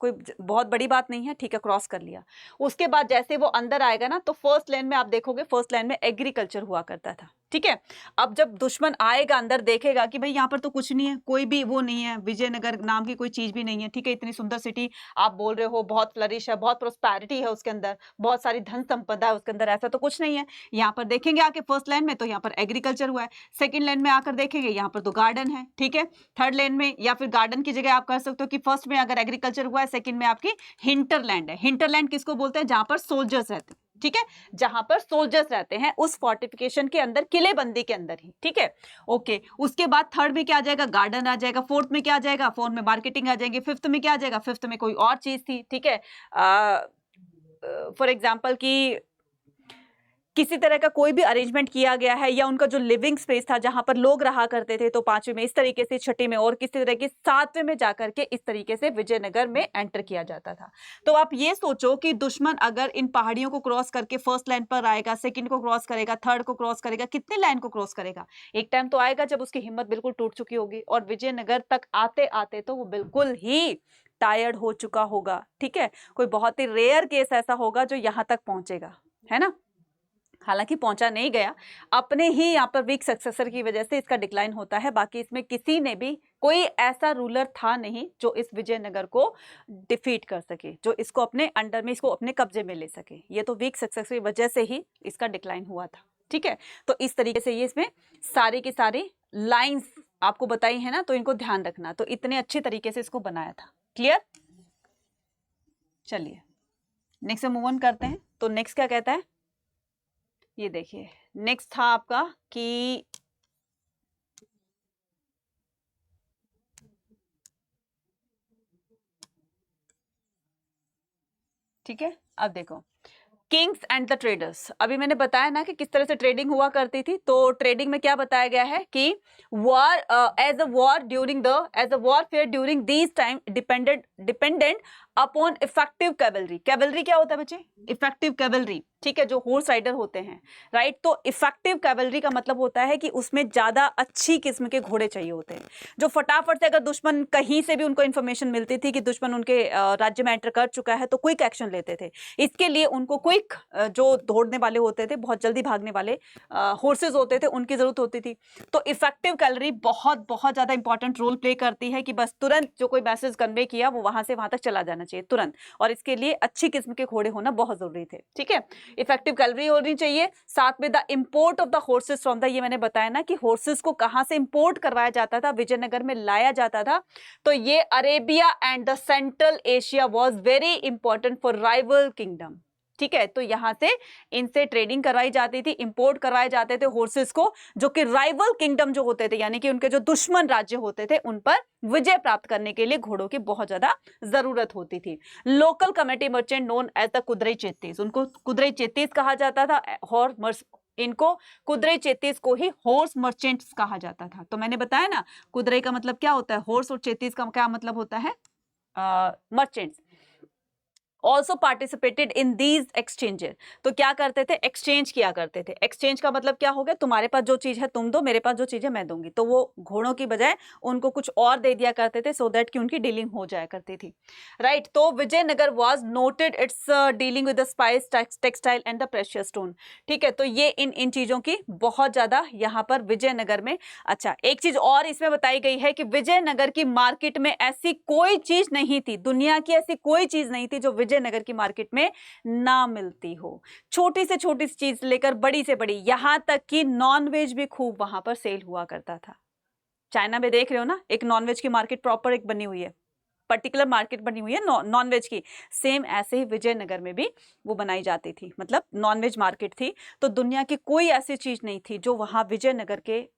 A: कोई बहुत बड़ी बात नहीं है, ठीक है, क्रॉस कर लिया। उसके बाद जैसे वो अंदर आएगा ना, तो फर्स्ट लाइन में आप देखोगे, फर्स्ट लाइन में एग्रीकल्चर हुआ करता था, ठीक है। अब जब दुश्मन आएगा अंदर, देखेगा कि भाई यहाँ पर तो कुछ नहीं है, कोई भी वो नहीं है, विजयनगर नाम की कोई चीज भी नहीं है, ठीक है, इतनी सुंदर सिटी आप बोल रहे हो, बहुत फ्लरिश है, बहुत प्रोस्पैरिटी है उसके अंदर, बहुत सारी धन संपदा है उसके अंदर, ऐसा तो कुछ नहीं है। यहाँ पर देखेंगे आके फर्स्ट लाइन में, तो यहाँ पर एग्रीकल्चर हुआ है। सेकेंड लाइन में आकर देखेंगे, यहाँ पर तो गार्डन है, ठीक है। थर्ड लाइन में, या फिर गार्डन की जगह आप कह सकते हो कि फर्स्ट में अगर एग्रीकल्चर हुआ है, सेकंड में आपकी हिंटरलैंड है। हिंटरलैंड किसको बोलते हैं, जहां पर सोल्जर्स रहते हैं, ठीक है, जहां पर सोल्जर्स रहते हैं उस फोर्टिफिकेशन के अंदर, किलेबंदी के अंदर ही, ठीक है, ओके। उसके बाद थर्ड में क्या आ जाएगा, गार्डन आ जाएगा। फोर्थ में क्या आ जाएगा, फोर्थ में मार्केटिंग आ जाएगी। फिफ्थ में क्या आ जाएगा, फिफ्थ में कोई और चीज थी, ठीक है, फॉर एग्जाम्पल की किसी तरह का कोई भी अरेंजमेंट किया गया है, या उनका जो लिविंग स्पेस था जहां पर लोग रहा करते थे, तो पांचवें में इस तरीके से, छठे में और किसी तरह की, सातवें में जाकर के इस तरीके से विजयनगर में एंटर किया जाता था। तो आप ये सोचो कि दुश्मन अगर इन पहाड़ियों को क्रॉस करके फर्स्ट लाइन पर आएगा, सेकंड को क्रॉस करेगा, थर्ड को क्रॉस करेगा, कितने लाइन को क्रॉस करेगा। एक टाइम तो आएगा जब उसकी हिम्मत बिल्कुल टूट चुकी होगी, और विजयनगर तक आते आते तो वो बिल्कुल ही टायर्ड हो चुका होगा, ठीक है। कोई बहुत ही रेयर केस ऐसा होगा जो यहां तक पहुंचेगा, है ना। हालांकि पहुंचा नहीं गया, अपने ही यहाँ पर वीक सक्सेसर की वजह से इसका डिक्लाइन होता है। बाकी इसमें किसी ने भी, कोई ऐसा रूलर था नहीं जो इस विजयनगर को डिफीट कर सके, जो इसको अपने अंडर में, इसको अपने कब्जे में ले सके। ये तो वीक सक्सेसर की वजह से ही इसका डिक्लाइन हुआ था, ठीक है। तो इस तरीके से ये इसमें सारी की सारी लाइन्स आपको बताई है ना, तो इनको ध्यान रखना। तो इतने अच्छे तरीके से इसको बनाया था, क्लियर। चलिए नेक्स्ट मूव ऑन करते हैं। तो नेक्स्ट क्या कहता है, ये देखिए, नेक्स्ट था आपका कि ठीक है, अब देखो, किंग्स एंड द ट्रेडर्स। अभी मैंने बताया ना कि किस तरह से ट्रेडिंग हुआ करती थी। तो ट्रेडिंग में क्या बताया गया है कि war as a warfare during this time dependent upon effective cavalry. Cavalry क्या होता है बच्चे, इफेक्टिव कैवलरी, ठीक है, जो हॉर्स राइडर होते हैं, राइट। तो इफेक्टिव कैवलरी का मतलब होता है कि उसमें ज्यादा अच्छी किस्म के घोड़े चाहिए होते हैं, जो फटाफट से, अगर दुश्मन कहीं से भी उनको इन्फॉर्मेशन मिलती थी कि दुश्मन उनके राज्य में एंटर कर चुका है, तो क्विक एक्शन लेते थे। इसके लिए उनको क्विक, जो दौड़ने वाले होते थे, बहुत जल्दी भागने वाले हॉर्सेज होते थे, उनकी जरूरत होती थी। तो इफेक्टिव कैवलरी बहुत बहुत ज्यादा इंपॉर्टेंट रोल प्ले करती है कि बस तुरंत जो कोई मैसेज कन्वे किया वो वहां से वहां तक चला जाना चाहिए तुरंत, और इसके लिए अच्छी किस्म के घोड़े होना बहुत जरूरी थे, ठीक है। इफेक्टिव कैवलरी होनी चाहिए, साथ में the import of the horses from the, ये मैंने बताया ना कि हॉर्सेस को कहां से इंपोर्ट करवाया जाता था, विजयनगर में लाया जाता था। तो ये Arabia and the central Asia was very important for rival kingdom, ठीक है। तो यहां से इनसे ट्रेडिंग करवाई जाती थी, इंपोर्ट करवाए जाते थे हॉर्सेस को, जो कि राइवल किंगडम जो होते थे, यानी कि उनके जो दुश्मन राज्य होते थे, उन पर विजय प्राप्त करने के लिए घोड़ों की बहुत ज्यादा जरूरत होती थी। Local committee merchant known as the Kudirai Chettis, उनको कुदरई चेत्तीस कहा जाता था, और इनको कुदरई चेत्तीस को ही हॉर्स मर्चेंट्स कहा जाता था। तो मैंने बताया ना, कुदरई का मतलब क्या होता है हॉर्स, और चेत्तीस का क्या मतलब होता है merchants. Also participated in these exchanges. तो क्या करते थे, एक्सचेंज किया करते थे। एक्सचेंज का मतलब क्या हो गया, तुम्हारे पास जो चीज है तुम दो, मेरे पास जो चीज है मैं दूंगी। तो वो घोड़ों की बजाय उनको कुछ और दे दिया करते थे, सो दैट कि उनकी डीलिंग हो जाया करती थी, राइट। तो Vijayanagar was noted its dealing with the spice, textile and the precious stone. ठीक है, तो ये इन चीजों की बहुत ज्यादा यहाँ पर विजयनगर में। अच्छा, एक चीज और इसमें बताई गई है कि विजयनगर की मार्केट में ऐसी कोई चीज नहीं थी, दुनिया की ऐसी कोई चीज नहीं थी जो विजयनगर की मार्केट में ना मिलती हो। छोटी से छोटी चीज लेकर बड़ी से बड़ी, यहां तक कि नॉनवेज भी खूब वहां पर सेल हुआ करता था। चाइना में देख रहे हो ना, एक नॉनवेज की मार्केट प्रॉपर एक बनी हुई है, पर्टिकुलर मार्केट बनी हुई है नॉनवेज की। सेम ऐसे ही विजयनगर में भी वो बनाई जाती थी, मतलब नॉनवेज मार्केट थी। तो दुनिया की कोई ऐसी चीज नहीं थी जो वहां विजयनगर के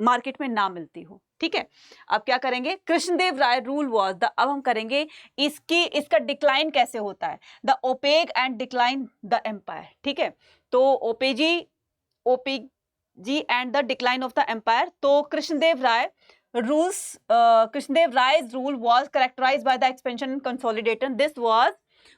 A: मार्केट में ना मिलती हो। ठीक है, अब क्या करेंगे, Krishnadeva Raya rule was the, अब हम करेंगे इसका डिक्लाइन कैसे होता है, the apogee and decline the empire. ठीक है, तो apogee and the decline of the empire. तो Krishnadeva राय's rule was characterized by the expansion and consolidation. This was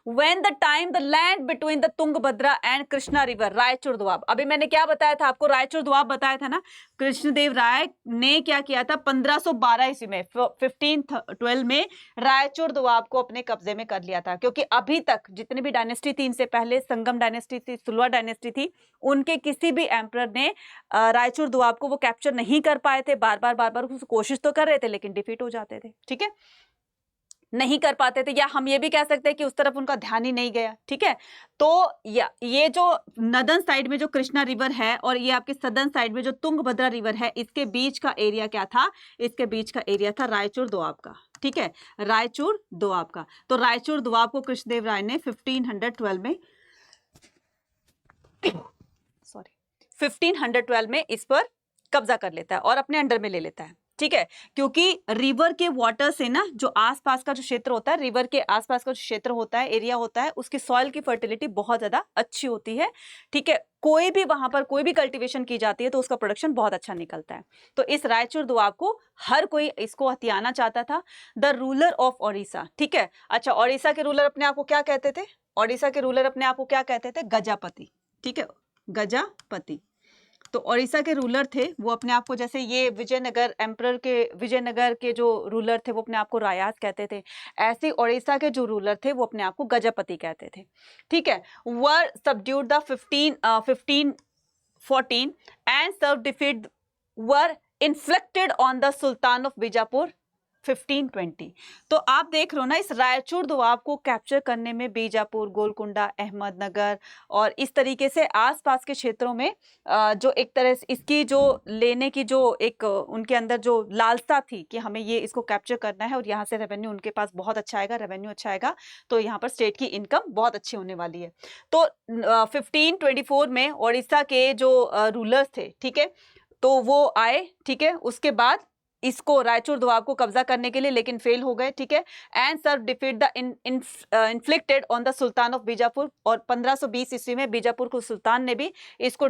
A: when the time the land between the Tungabhadra and Krishna river, Raichur Doab. अभी मैंने क्या बताया था आपको, रायचूर दोआब बताया था ना। कृष्णदेव राय ने क्या किया था, 1512 ईस्वी में, 1512 में रायचूर दोआब को अपने कब्जे में कर लिया था। क्योंकि अभी तक जितनी भी डायनेस्टी थी, इनसे पहले संगम डायनेस्टी थी, सुलवा डायनेस्टी थी, उनके किसी भी एम्परर ने रायचूर दोआब को वो कैप्चर नहीं कर पाए थे। बार बार कोशिश तो कर रहे थे, लेकिन डिफीट हो जाते थे। ठीक है, नहीं कर पाते थे, या हम ये भी कह सकते हैं कि उस तरफ उनका ध्यान ही नहीं गया। ठीक है, तो ये जो नदन साइड में जो कृष्णा रिवर है और ये आपके सदर्न साइड में जो तुंगभद्रा रिवर है, इसके बीच का एरिया क्या था, इसके बीच का एरिया था रायचूर दोआब का। ठीक है, रायचूर दोआब का। तो रायचूर दोआब को कृष्णदेव राय ने 1512 में 1512 में इस पर कब्जा कर लेता है और अपने अंडर में ले लेता है। ठीक है, क्योंकि रिवर के वाटर से ना जो आसपास का जो क्षेत्र होता है, रिवर के आसपास का जो क्षेत्र होता है, एरिया होता है, उसकी सॉइल की फर्टिलिटी बहुत ज्यादा अच्छी होती है। ठीक है, कोई भी वहां पर कोई भी कल्टीवेशन की जाती है तो उसका प्रोडक्शन बहुत अच्छा निकलता है। तो इस रायचूर दोआब को हर कोई इसको हथियाना चाहता था। The ruler of Odisha. ठीक है, अच्छा, ओडिशा के रूलर अपने आप को क्या कहते थे, ओडिशा के रूलर अपने आप को क्या कहते थे, गजापति। ठीक है, गजापति। तो ओडिशा के रूलर थे वो अपने आप को, जैसे ये विजयनगर एम्परर के, विजयनगर के जो रूलर थे वो अपने आप को रायास कहते थे, ऐसे ओडिशा के जो रूलर थे वो अपने आप को गजपति कहते थे। ठीक है, were subdued the 1514 and serve defeat were inflicted on the sultan of Bijapur 1520। तो आप देख रहे हो ना, इस रायचूर दोआब को कैप्चर करने में बीजापुर, गोलकुंडा, अहमदनगर और इस तरीके से आसपास के क्षेत्रों में जो एक तरह से इसकी जो लेने की जो एक उनके अंदर जो लालसा थी कि हमें ये इसको कैप्चर करना है और यहाँ से रेवेन्यू उनके पास बहुत अच्छा आएगा, रेवेन्यू अच्छा आएगा तो यहाँ पर स्टेट की इनकम बहुत अच्छी होने वाली है। तो 1524 में ओडिशा के जो रूलर्स थे, ठीक है, तो वो आए। ठीक है, उसके बाद इसको रायचूर दोआब को कब्जा करने के लिए, लेकिन फेल हो गए। ठीक है, and serve defeat the inflicted on the sultan of Bijapur. और 1520 ईस्वी में बीजापुर को सुल्तान ने भी इसको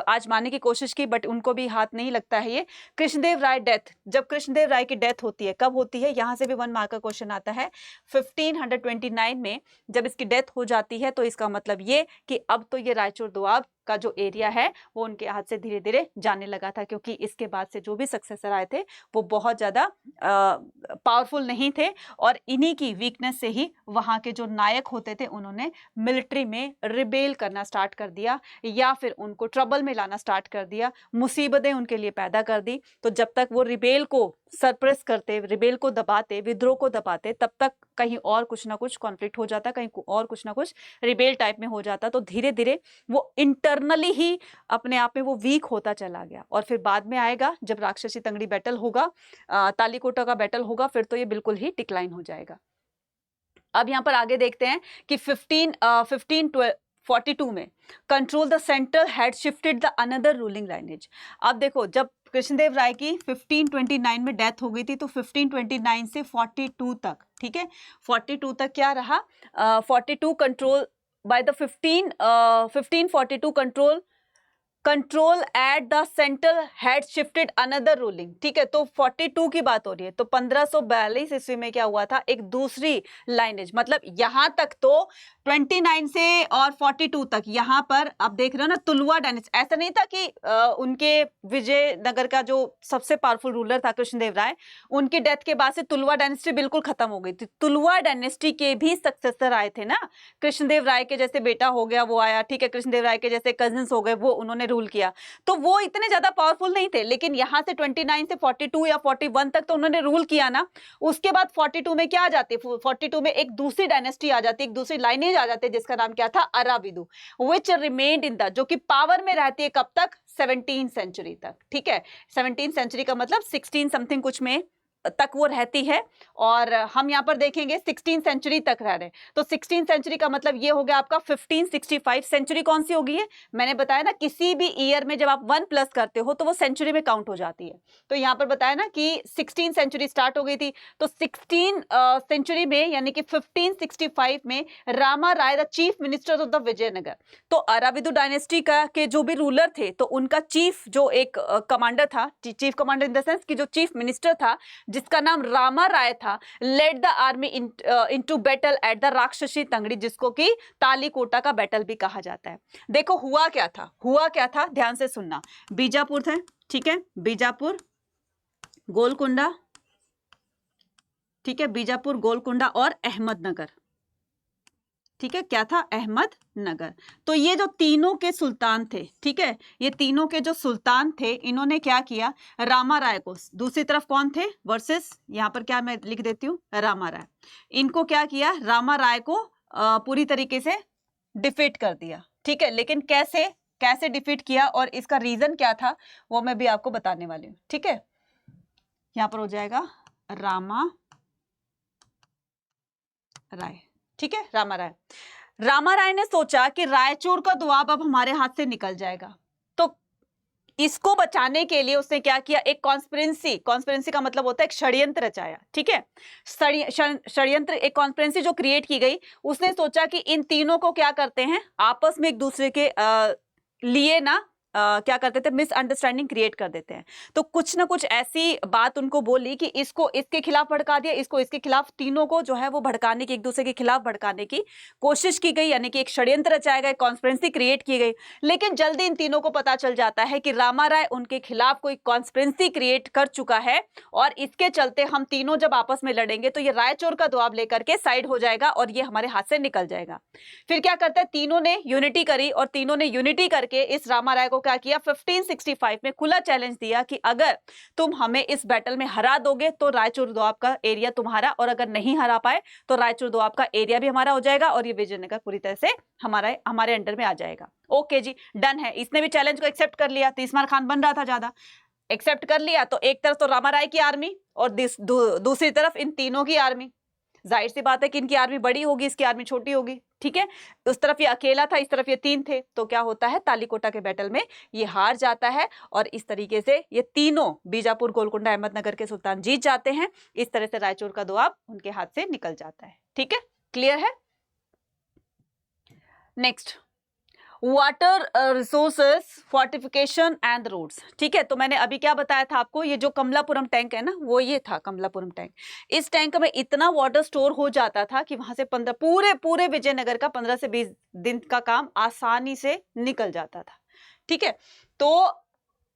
A: आजमाने की कोशिश की, बट उनको भी हाथ नहीं लगता है ये। कृष्णदेव राय डेथ, जब कृष्णदेव राय की डेथ होती है, कब होती है, यहाँ से भी 1 मार्क का क्वेश्चन आता है। 1529 में जब इसकी डेथ हो जाती है तो इसका मतलब ये कि अब तो ये रायचूर दोआब का जो एरिया है वो उनके हाथ से धीरे धीरे जाने लगा था, क्योंकि इसके बाद से जो भी सक्सेसर आए थे वो बहुत ज्यादा पावरफुल नहीं थे और इन्हीं की वीकनेस से ही वहां के जो नायक होते थे उन्होंने मिलिट्री में रिबेल करना स्टार्ट कर दिया या फिर उनको ट्रबल में लाना स्टार्ट कर दिया, मुसीबतें उनके लिए पैदा कर दी। तो जब तक वो रिबेल को सरप्रेस करते, रिबेल को दबाते, विद्रोह को दबाते, तब तक कहीं और कुछ ना कुछ कॉन्फ्लिक्ट हो जाता, कहीं और कुछ ना कुछ रिबेल टाइप में हो जाता। तो धीरे धीरे वो इंटरनली ही अपने आप में वो वीक होता चला गया और फिर बाद में आएगा जब राक्षसी तंगड़ी बैटल होगा, तालीकोटा का बैटल होगा, फिर तो ये बिल्कुल ही डिक्लाइन हो जाएगा। अब यहाँ पर आगे देखते हैं कि 1542 में control the central had shifted the another ruling lineage. अब देखो, जब कृष्णदेव राय की 1529 में डेथ हो गई थी तो 1529 से 42 तक, ठीक है, 42 तक क्या रहा, 42 control by the 1542 control control at the centre had shifted another ruling. ठीक है, तो 42 की बात हो रही है, तो 1542 ईस्वी में क्या हुआ था, एक दूसरी लाइनेज, मतलब यहां तक तो 29 से और 42 तक यहां पर आप देख रहे हो ना, तुलवा डायनेस्टी। ऐसा नहीं था कि उनके विजयनगर का जो सबसे पावरफुल रूलर था कृष्णदेव राय, उनकी डेथ के बाद से तुलवा डायनेस्टी बिल्कुल खत्म हो गई थी। तुलवा डायनेस्टी के भी सक्सेसर आए थे ना, कृष्णदेव राय के जैसे बेटा हो गया वो आया, ठीक है, कृष्णदेव राय के जैसे कजिन्स हो गए, वो उन्होंने रूल किया, तो वो इतने ज्यादा पावरफुल नहीं थे। लेकिन यहाँ से 29 से 42 या 41 तक तो उन्होंने रूल किया ना। उसके बाद 42 में क्या आ जाती है, 42 में एक दूसरी डायनेस्टी आ जाती है, एक दूसरी लाइनेज आ जाती है, जिसका नाम क्या था, अराविदु, विच रिमेन्ड इन द, जो कि पावर में रहती है कब तक, 17th सेंचुरी तक। ठीक है, 17th सेंचुरी का मतलब 16 समथिंग कुछ में तक वो रहती है, और हम यहाँ पर देखेंगे 16th सेंचुरी तक रह रहे। तो 16th सेंचुरी का मतलब ये हो गया आपका 1565। सेंचुरी कौन सी होगी है, मैंने बताया ना, किसी भी ईयर में जब आप 1 प्लस करते हो तो वो सेंचुरी में काउंट हो जाती है। तो यहाँ पर बताया ना कि 16th सेंचुरी स्टार्ट हो गई थी, तो 16 सेंचुरी में यानी कि 1565 में Rama Raya the chief minister of the Vijayanagar, तो अराविदु डायनेस्टी का के जो भी रूलर थे, तो उनका चीफ जो एक कमांडर था, chief commander in the sense कि जो चीफ मिनिस्टर था, जिसका नाम रामा राय था, led the army into battle at the Rakshasi Tangadi, जिसको कि तालीकोटा का बैटल भी कहा जाता है। देखो हुआ क्या था, हुआ क्या था, ध्यान से सुनना। बीजापुर थे, ठीक है, बीजापुर, गोलकुंडा, ठीक है, बीजापुर, गोलकुंडा और अहमदनगर। ठीक है, क्या था, अहमदनगर। तो ये जो तीनों के सुल्तान थे, ठीक है, ये तीनों के जो सुल्तान थे, इन्होंने क्या किया, रामा राय को, दूसरी तरफ कौन थे वर्सेस, यहां पर क्या मैं लिख देती हूँ, रामा राय, इनको क्या किया, रामा राय को पूरी तरीके से डिफीट कर दिया। ठीक है, लेकिन कैसे कैसे डिफीट किया और इसका रीजन क्या था, वो मैं भी आपको बताने वाली हूँ। ठीक है, यहां पर हो जाएगा रामा राय। ठीक है, रामा राय, रामा राय ने सोचा कि रायचूर का दुआब अब हमारे हाथ से निकल जाएगा, तो इसको बचाने के लिए उसने क्या किया, एक कॉन्स्पिरेंसी, कॉन्स्पिरेंसी का मतलब होता है एक षड्यंत्र रचाया। ठीक है, षड्यंत्र, एक कॉन्स्पिरेंसी जो क्रिएट की गई, उसने सोचा कि इन तीनों को क्या करते हैं, आपस में एक दूसरे के लिए ना क्या करते थे, मिसअंडरस्टैंडिंग क्रिएट कर देते हैं। तो कुछ ना कुछ ऐसी बात उनको बोली कि इसको इसके खिलाफ भड़का दिया, इसको इसके खिलाफ, तीनों को जो है वो भड़काने की, एक दूसरे के खिलाफ भड़काने की कोशिश की गई, यानी कि एक षड्यंत्र रचाया गया, कॉन्स्पिरेंसी क्रिएट की गई। लेकिन जल्दी इन तीनों को पता चल जाता है कि रामा राय उनके खिलाफ कोई कॉन्स्पिरेंसी क्रिएट कर चुका है, और इसके चलते हम तीनों जब आपस में लड़ेंगे तो ये रायचूर का दुआब लेकर के साइड हो जाएगा और ये हमारे हाथ से निकल जाएगा। फिर क्या करते हैं, तीनों ने यूनिटी करी, और तीनों ने यूनिटी करके इस रामा राय को क्या किया, 1565 में खुला चैलेंज दिया कि अगर तुम हमें इस बैटल में हरा दोगे तो रायचूर दोआब का एरिया तुम्हारा, और अगर नहीं हरा पाए तो रायचूर दोआब का एरिया भी हमारा हो जाएगा, और ये विजयनगर पूरी तरह से हमारे अंडर में आ जाएगा। ओके जी, डन है। इसने भी चैलेंज को एक्सेप्ट कर लिया, तीसमार खान बन रहा था ज्यादा, एक्सेप्ट कर लिया। तो एक तरफ तो रामा राय की आर्मी और दूसरी तरफ इन तीनों की आर्मी। जाहिर सी बात है कि इनकी आर्मी बड़ी होगी, इसकी आर्मी छोटी होगी। ठीक है, उस तरफ ये अकेला था, इस तरफ ये तीन थे, तो क्या होता है, तालीकोटा के बैटल में ये हार जाता है, और इस तरीके से ये तीनों बीजापुर, गोलकुंडा, अहमदनगर के सुल्तान जीत जाते हैं। इस तरह से रायचूर का दुआब उनके हाथ से निकल जाता है। ठीक है, क्लियर है। Next, water resources, fortification and roads. ठीक है, तो मैंने अभी क्या बताया था आपको, ये जो कमलापुरम टैंक है ना, वो ये था कमलापुरम टैंक। इस टैंक में इतना वाटर स्टोर हो जाता था कि वहां से 15 पूरे विजयनगर का 15 से 20 दिन का काम आसानी से निकल जाता था। ठीक है, तो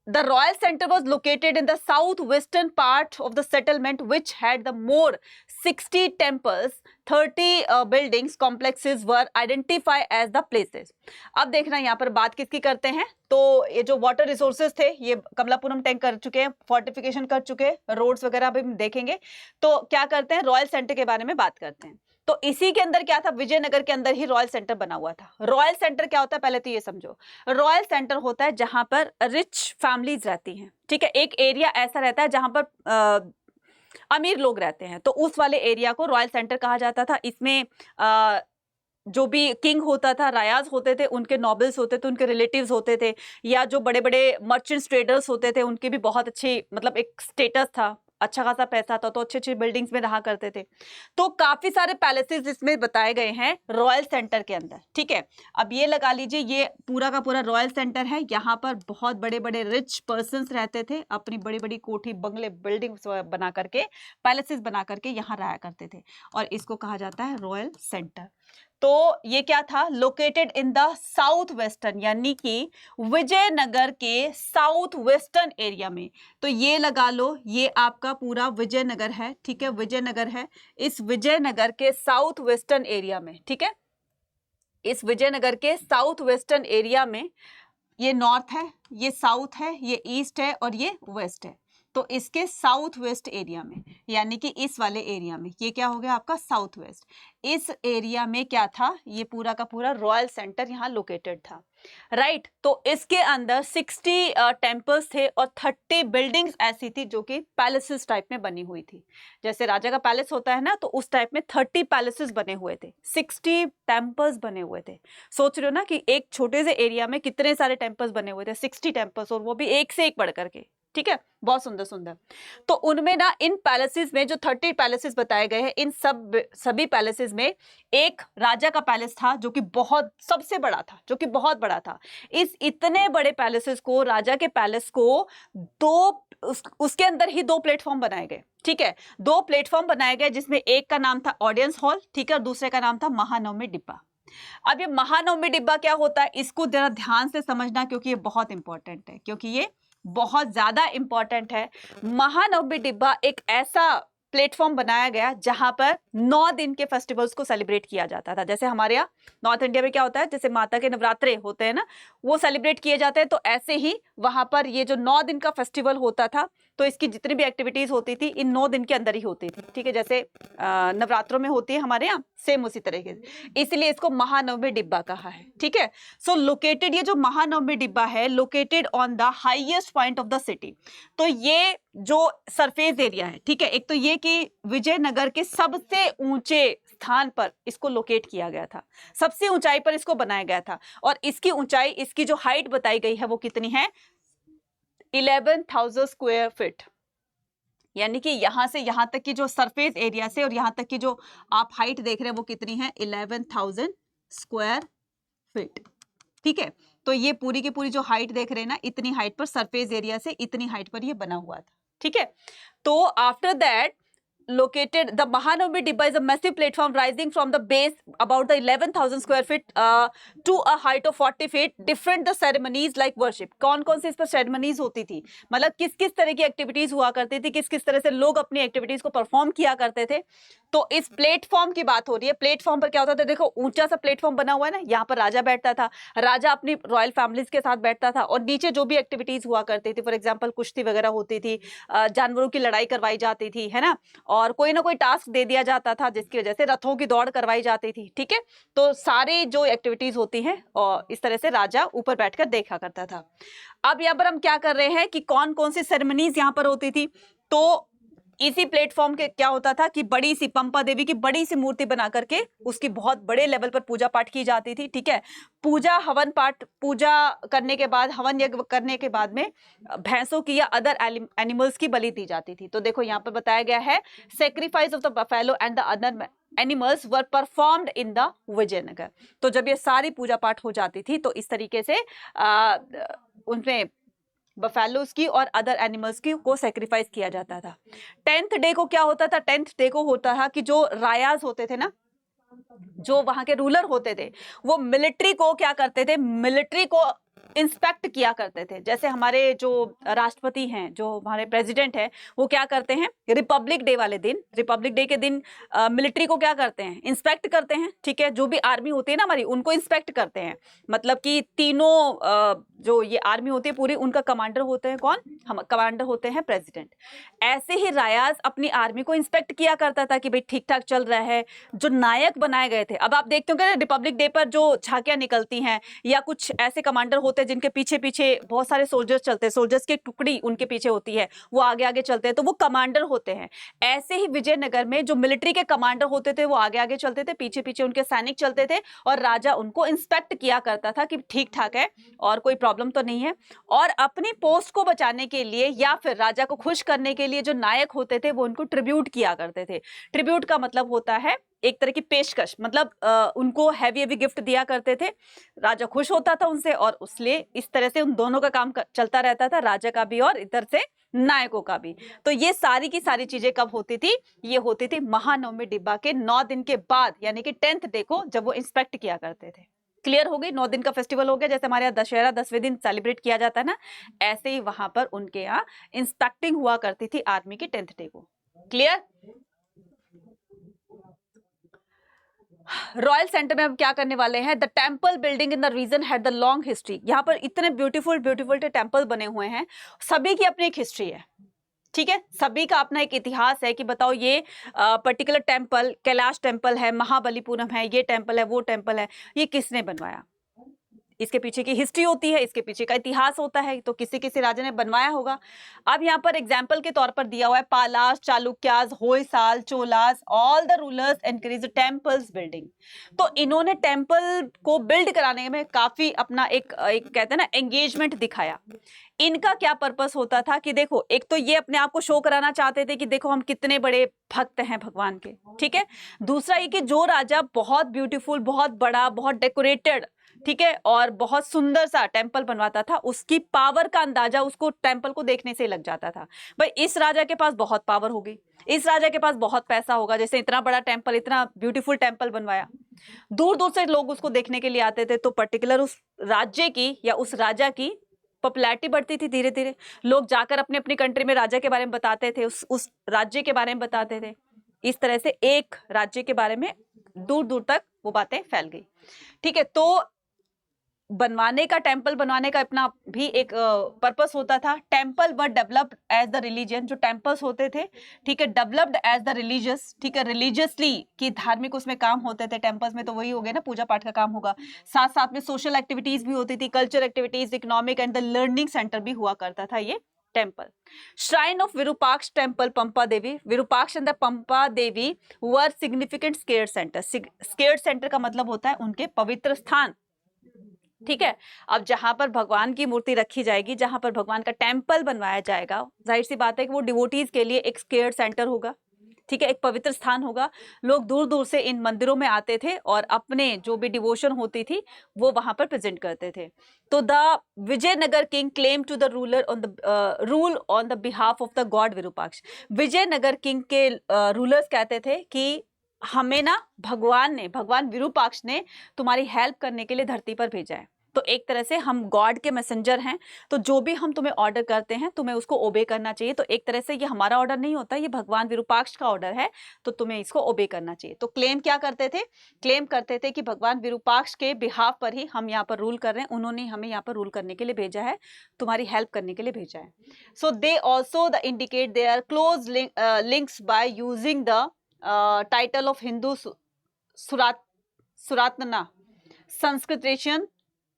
A: the royal center was located in the southwestern part of the settlement, which had the more 60 temples, 30 buildings, complexes were identified as the places. अब देखना यहाँ पर बात किसकी करते हैं, तो ये जो वाटर रिसोर्सेज थे ये कमलापुरम टैंक कर चुके हैं, फोर्टिफिकेशन कर चुके हैं, रोड्स वगैरह भी हम देखेंगे। तो क्या करते हैं, रॉयल सेंटर के बारे में बात करते हैं। तो इसी के अंदर क्या था, विजयनगर के अंदर ही रॉयल सेंटर बना हुआ था। रॉयल सेंटर क्या होता है, पहले तो ये समझो, रॉयल सेंटर होता है जहां पर रिच फैमिलीज रहती हैं। ठीक है, एक एरिया ऐसा रहता है जहां पर अमीर लोग रहते हैं, तो उस वाले एरिया को रॉयल सेंटर कहा जाता था। इसमें जो भी किंग होता था, रायाज होते थे, उनके नॉबल्स होते थे, उनके रिलेटिव्स होते थे, या जो बड़े बड़े मर्चेंट्स, ट्रेडर्स होते थे, उनकी भी बहुत अच्छी मतलब एक स्टेटस था, अच्छा खासा पैसा था तो अच्छी अच्छी बिल्डिंग्स में रहा करते थे। तो काफी सारे पैलेसेस इसमें बताए गए हैं रॉयल सेंटर के अंदर, ठीक है। अब ये लगा लीजिए, ये पूरा का पूरा रॉयल सेंटर है। यहाँ पर बहुत बड़े बड़े रिच पर्सन्स रहते थे, अपनी बड़ी बड़ी कोठी बंगले बिल्डिंग्स बना करके, पैलेसेस बना करके यहाँ रहा करते थे, और इसको कहा जाता है रॉयल सेंटर। तो ये क्या था, located in the south western, यानी कि विजयनगर के साउथ वेस्टर्न एरिया में। तो ये लगा लो, ये आपका पूरा विजयनगर है, ठीक है, विजयनगर है। इस विजयनगर के साउथ वेस्टर्न एरिया में, ठीक है, इस विजयनगर के साउथ वेस्टर्न एरिया में, ये नॉर्थ है, ये साउथ है, ये ईस्ट है और ये वेस्ट है। तो इसके साउथ वेस्ट एरिया में, यानी कि इस वाले एरिया में, ये क्या हो गया आपका साउथ वेस्ट। इस एरिया में क्या था, ये पूरा का पूरा रॉयल सेंटर यहाँ लोकेटेड था, राइट। तो इसके अंदर 60 टेम्पल्स थे और 30 बिल्डिंग्स ऐसी थी जो कि पैलेसेस टाइप में बनी हुई थी। जैसे राजा का पैलेस होता है ना, तो उस टाइप में 30 पैलेसेस बने हुए थे, 60 टेम्पल्स बने हुए थे। सोच रहे हो ना कि एक छोटे से एरिया में कितने सारे टेम्पल्स बने हुए थे, 60 टेम्पल्स, और वो भी एक से एक बढ़ करके, ठीक है, बहुत सुंदर सुंदर। तो उनमें ना, इन पैलेसेस में जो 30 पैलेसेस बताए गए हैं, इन सभी पैलेसेस में एक राजा का पैलेस था जो कि बहुत सबसे बड़ा था, जो कि बहुत बड़ा था। इस इतने बड़े पैलेसेस को, राजा के पैलेस को, उसके अंदर ही 2 प्लेटफॉर्म बनाए गए, ठीक है, 2 प्लेटफॉर्म बनाए गए, जिसमें एक का नाम था ऑडियंस हॉल, ठीक है, और दूसरे का नाम था महानवमी डिब्बा। अब ये महानवमी डिब्बा क्या होता है, इसको जरा ध्यान से समझना, क्योंकि ये बहुत इंपॉर्टेंट है, क्योंकि ये बहुत ज्यादा इंपॉर्टेंट है। महानवमी डिब्बा एक ऐसा प्लेटफॉर्म बनाया गया जहां पर 9 दिन के फेस्टिवल्स को सेलिब्रेट किया जाता था। जैसे हमारे यहाँ नॉर्थ इंडिया में क्या होता है, जैसे माता के नवरात्रे होते हैं ना, वो सेलिब्रेट किए जाते हैं, तो ऐसे ही वहां पर ये जो 9 दिन का फेस्टिवल होता था, तो इसकी जितनी भी एक्टिविटीज होती थी इन 9 दिन के अंदर ही होती थी, ठीक है, जैसे नवरात्रों में होती है हमारे यहाँ, सेम उसी तरीके से, इसलिए इसको महानवमी डिब्बा कहा है, ठीक है। सो लोकेटेड, ये जो महानवमी डिब्बा है, located on the highest point of the city. तो ये जो सरफेस एरिया है, ठीक है, एक तो ये कि विजयनगर के सबसे ऊंचे स्थान पर इसको लोकेट किया गया था, सबसे ऊंचाई पर इसको बनाया गया था, और इसकी ऊंचाई, इसकी जो हाइट बताई गई है वो कितनी है, 11,000 स्क्वायर फीट। यानी कि यहां से यहां तक की जो सरफेस एरिया से और यहां तक की जो आप हाइट देख रहे हैं वो कितनी है, 11,000 स्क्वायर फीट, ठीक है। तो ये पूरी की पूरी जो हाइट देख रहे हैं ना, इतनी हाइट पर, सरफेस एरिया से इतनी हाइट पर ये बना हुआ था, ठीक है। तो after that located, the Mahanavami Dibba is a massive platform rising from the base about the 11,000 square feet to a height of 40 feet. Different the ceremonies like worship. कौन कौन सी इस पर सेरेमनीज होती थी, मतलब किस किस तरह की एक्टिविटीज हुआ करती थी, किस किस तरह से लोग अपनी एक्टिविटीज को परफॉर्म किया करते थे। तो इस प्लेटफॉर्म की बात हो रही है। प्लेटफॉर्म पर क्या होता था, देखो ऊंचा सा प्लेटफॉर्म बना हुआ है ना, यहाँ पर राजा बैठता था, राजा अपनी रॉयल फैमिलीज के साथ बैठता था, और नीचे जो भी एक्टिविटीज हुआ करती थी, फॉर एग्जाम्पल कुश्ती वगैरह होती थी, जानवरों की लड़ाई करवाई जाती थी, है ना, और कोई ना कोई टास्क दे दिया जाता था जिसकी वजह से रथों की दौड़ करवाई जाती थी, ठीक है। तो सारी जो एक्टिविटीज होती हैं, और इस तरह से राजा ऊपर बैठकर देखा करता था। अब यहाँ पर हम क्या कर रहे हैं कि कौन कौन सी सेरेमनीज यहाँ पर होती थी, तो इसी प्लेटफॉर्म के क्या होता था कि बड़ी सी पंपा देवी की बड़ी सी मूर्ति बना करके उसकी बहुत बड़े लेवल पर पूजा पाठ की जाती थी, ठीक है। पूजा हवन पाठ, पूजा करने के बाद, हवन यज्ञ करने के बाद में भैंसों की या अदर एनिमल्स की बलि दी जाती थी। तो देखो यहाँ पर बताया गया है, sacrifice of the buffalo and the other animals were performed in the Vijayanagar. तो जब ये सारी पूजा पाठ हो जाती थी तो इस तरीके से उनमें बफेलोज की और अदर एनिमल्स की को सेक्रीफाइस किया जाता था। 10th डे को क्या होता था, 10th डे को होता था कि जो रायाज होते थे ना, जो वहां के रूलर होते थे, वो मिलिट्री को क्या करते थे, मिलिट्री को इंस्पेक्ट किया करते थे। जैसे हमारे जो राष्ट्रपति हैं, जो हमारे प्रेसिडेंट हैं, वो क्या करते हैं, रिपब्लिक डे वाले दिन, रिपब्लिक डे के दिन मिलिट्री को क्या करते हैं, इंस्पेक्ट करते हैं, ठीक है। जो भी आर्मी होती है ना हमारी, उनको इंस्पेक्ट करते हैं, मतलब कि तीनों जो ये आर्मी होती है पूरी, उनका कमांडर होते हैं कौन, हम कमांडर होते हैं प्रेसिडेंट। ऐसे ही रायाज अपनी आर्मी को इंस्पेक्ट किया करता था कि भाई ठीक ठाक चल रहा है। जो नायक बनाए गए थे, अब आप देखते हो रिपब्लिक डे पर जो झांकियां निकलती हैं या कुछ ऐसे कमांडर होते हैं जिनके पीछे पीछे बहुत सारे सोल्जर्स चलते हैं, सोल्जर्स की एक टुकड़ी उनके पीछे होती है, वो आगे आगे चलते हैं, तो वो कमांडर होते हैं। ऐसे ही विजयनगर में जो मिलिट्री के कमांडर होते थे वो आगे आगे चलते थे, पीछे पीछे उनके सैनिक चलते थे, और राजा उनको इंस्पेक्ट किया करता था कि ठीक ठाक है और कोई प्रॉब्लम तो नहीं है। और अपनी पोस्ट को बचाने के लिए या फिर राजा को खुश करने के लिए जो नायक होते थे वो उनको ट्रिब्यूट किया करते थे। ट्रिब्यूट का मतलब होता है एक तरह की पेशकश, मतलब उनको हैवी हैवी गिफ्ट दिया करते थे, राजा खुश होता था उनसे, और इसलिए इस तरह से उन दोनों का काम चलता रहता था, राजा का भी और इधर से नायकों का भी। तो ये सारी की सारी चीजें कब होती थी? ये होती थी महानवमी डिब्बा के 9 दिन के बाद, यानी कि 10th डे को, जब वो इंस्पेक्ट किया करते थे। क्लियर हो गई? 9 दिन का फेस्टिवल हो गया, जैसे हमारे यहाँ दशहरा 10वें दिन सेलिब्रेट किया जाता है ना, ऐसे ही वहां पर उनके यहाँ इंस्पेक्टिंग हुआ करती थी आर्मी की 10th डे को। क्लियर? रॉयल सेंटर में हम क्या करने वाले हैं? The temple building in the region had the long history. यहाँ पर इतने ब्यूटीफुल ब्यूटीफुल टेम्पल बने हुए हैं, सभी की अपनी एक हिस्ट्री है, ठीक है, सभी का अपना एक इतिहास है कि बताओ ये पर्टिकुलर टेम्पल, कैलाश टेम्पल है, महाबलीपुरम है, ये टेम्पल है, वो टेम्पल है, ये किसने बनवाया, इसके पीछे की हिस्ट्री होती है, इसके पीछे का इतिहास होता है, तो किसी किसी राजा ने बनवाया होगा। अब यहाँ पर एग्जाम्पल के तौर पर दिया हुआ है, Palas, Chalukyas, Hoysala, Cholas, all the rulers encourage temples building. तो इन्होंने टेम्पल को बिल्ड कराने में काफी अपना एक कहते हैं ना एंगेजमेंट दिखाया। इनका क्या पर्पस होता था कि देखो, एक तो ये अपने आप को शो कराना चाहते थे कि देखो हम कितने बड़े भक्त हैं भगवान के, ठीक है। दूसरा ये कि जो राजा बहुत ब्यूटीफुल, बहुत बड़ा, बहुत डेकोरेटेड, ठीक है, और बहुत सुंदर सा टेम्पल बनवाता था, उसकी पावर का अंदाजा उसको टेम्पल को देखने से लग जाता था। भाई इस राजा के पास बहुत पावर होगी, इस राजा के पास बहुत पैसा होगा, जैसे इतना बड़ा टेम्पल, इतना ब्यूटीफुल टेम्पल बनवाया, दूर दूर से लोग उसको देखने के लिए आते थे। तो पर्टिकुलर उस राज्य की या उस राजा की पॉपुलैरिटी बढ़ती थी, धीरे धीरे लोग जाकर अपने अपनी कंट्री में राजा के बारे में बताते थे, उस राज्य के बारे में बताते थे। इस तरह से एक राज्य के बारे में दूर दूर तक वो बातें फैल गई, ठीक है। तो बनवाने का, टेम्पल बनवाने का अपना भी एक पर्पस होता था। Temple were developed as the religion, जो टेम्पल्स होते थे, ठीक है, डेवलप्ड एज द रिलीजियस, ठीक है, रिलीजियसली कि धार्मिक उसमें काम होते थे टेम्पल्स में, तो वही हो गया ना, पूजा पाठ का काम होगा। साथ साथ में सोशल एक्टिविटीज भी होती थी, culture activities, economic and the learning centre भी हुआ करता था ये temple. Shrine of Virupaksha temple, Pampa Devi, Virupaksha and the Pampa Devi were significant scared centre. Scared centre का मतलब होता है उनके पवित्र स्थान, ठीक है। अब जहां पर भगवान की मूर्ति रखी जाएगी, जहां पर भगवान का टेम्पल बनवाया जाएगा, जाहिर सी बात है कि वो डिवोटीज के लिए एक स्केर्ड सेंटर होगा, ठीक है, एक पवित्र स्थान होगा। लोग दूर दूर से इन मंदिरों में आते थे और अपने जो भी डिवोशन होती थी वो वहां पर प्रेजेंट करते थे। तो the Vijayanagar king claim to the ruler on the rule on the behalf of the god Virupaksha. Vijayanagar king के रूलर्स कहते थे कि हमें ना भगवान विरूपाक्ष ने तुम्हारी हेल्प करने के लिए धरती पर भेजा है। तो एक तरह से हम गॉड के मैसेंजर हैं, तो जो भी हम तुम्हें ऑर्डर करते हैं तुम्हें उसको ओबे करना चाहिए। तो एक तरह से ये हमारा ऑर्डर नहीं होता, ये भगवान विरूपाक्ष का ऑर्डर है, तो तुम्हें इसको ओबे करना चाहिए। तो क्लेम क्या करते थे? क्लेम करते थे कि भगवान विरूपाक्ष के बिहाफ पर ही हम यहाँ पर रूल कर रहे हैं, उन्होंने हमें यहाँ पर रूल करने के लिए भेजा है, तुम्हारी हेल्प करने के लिए भेजा है। So they also the indicate their close links by using the title of Hindu Suratrana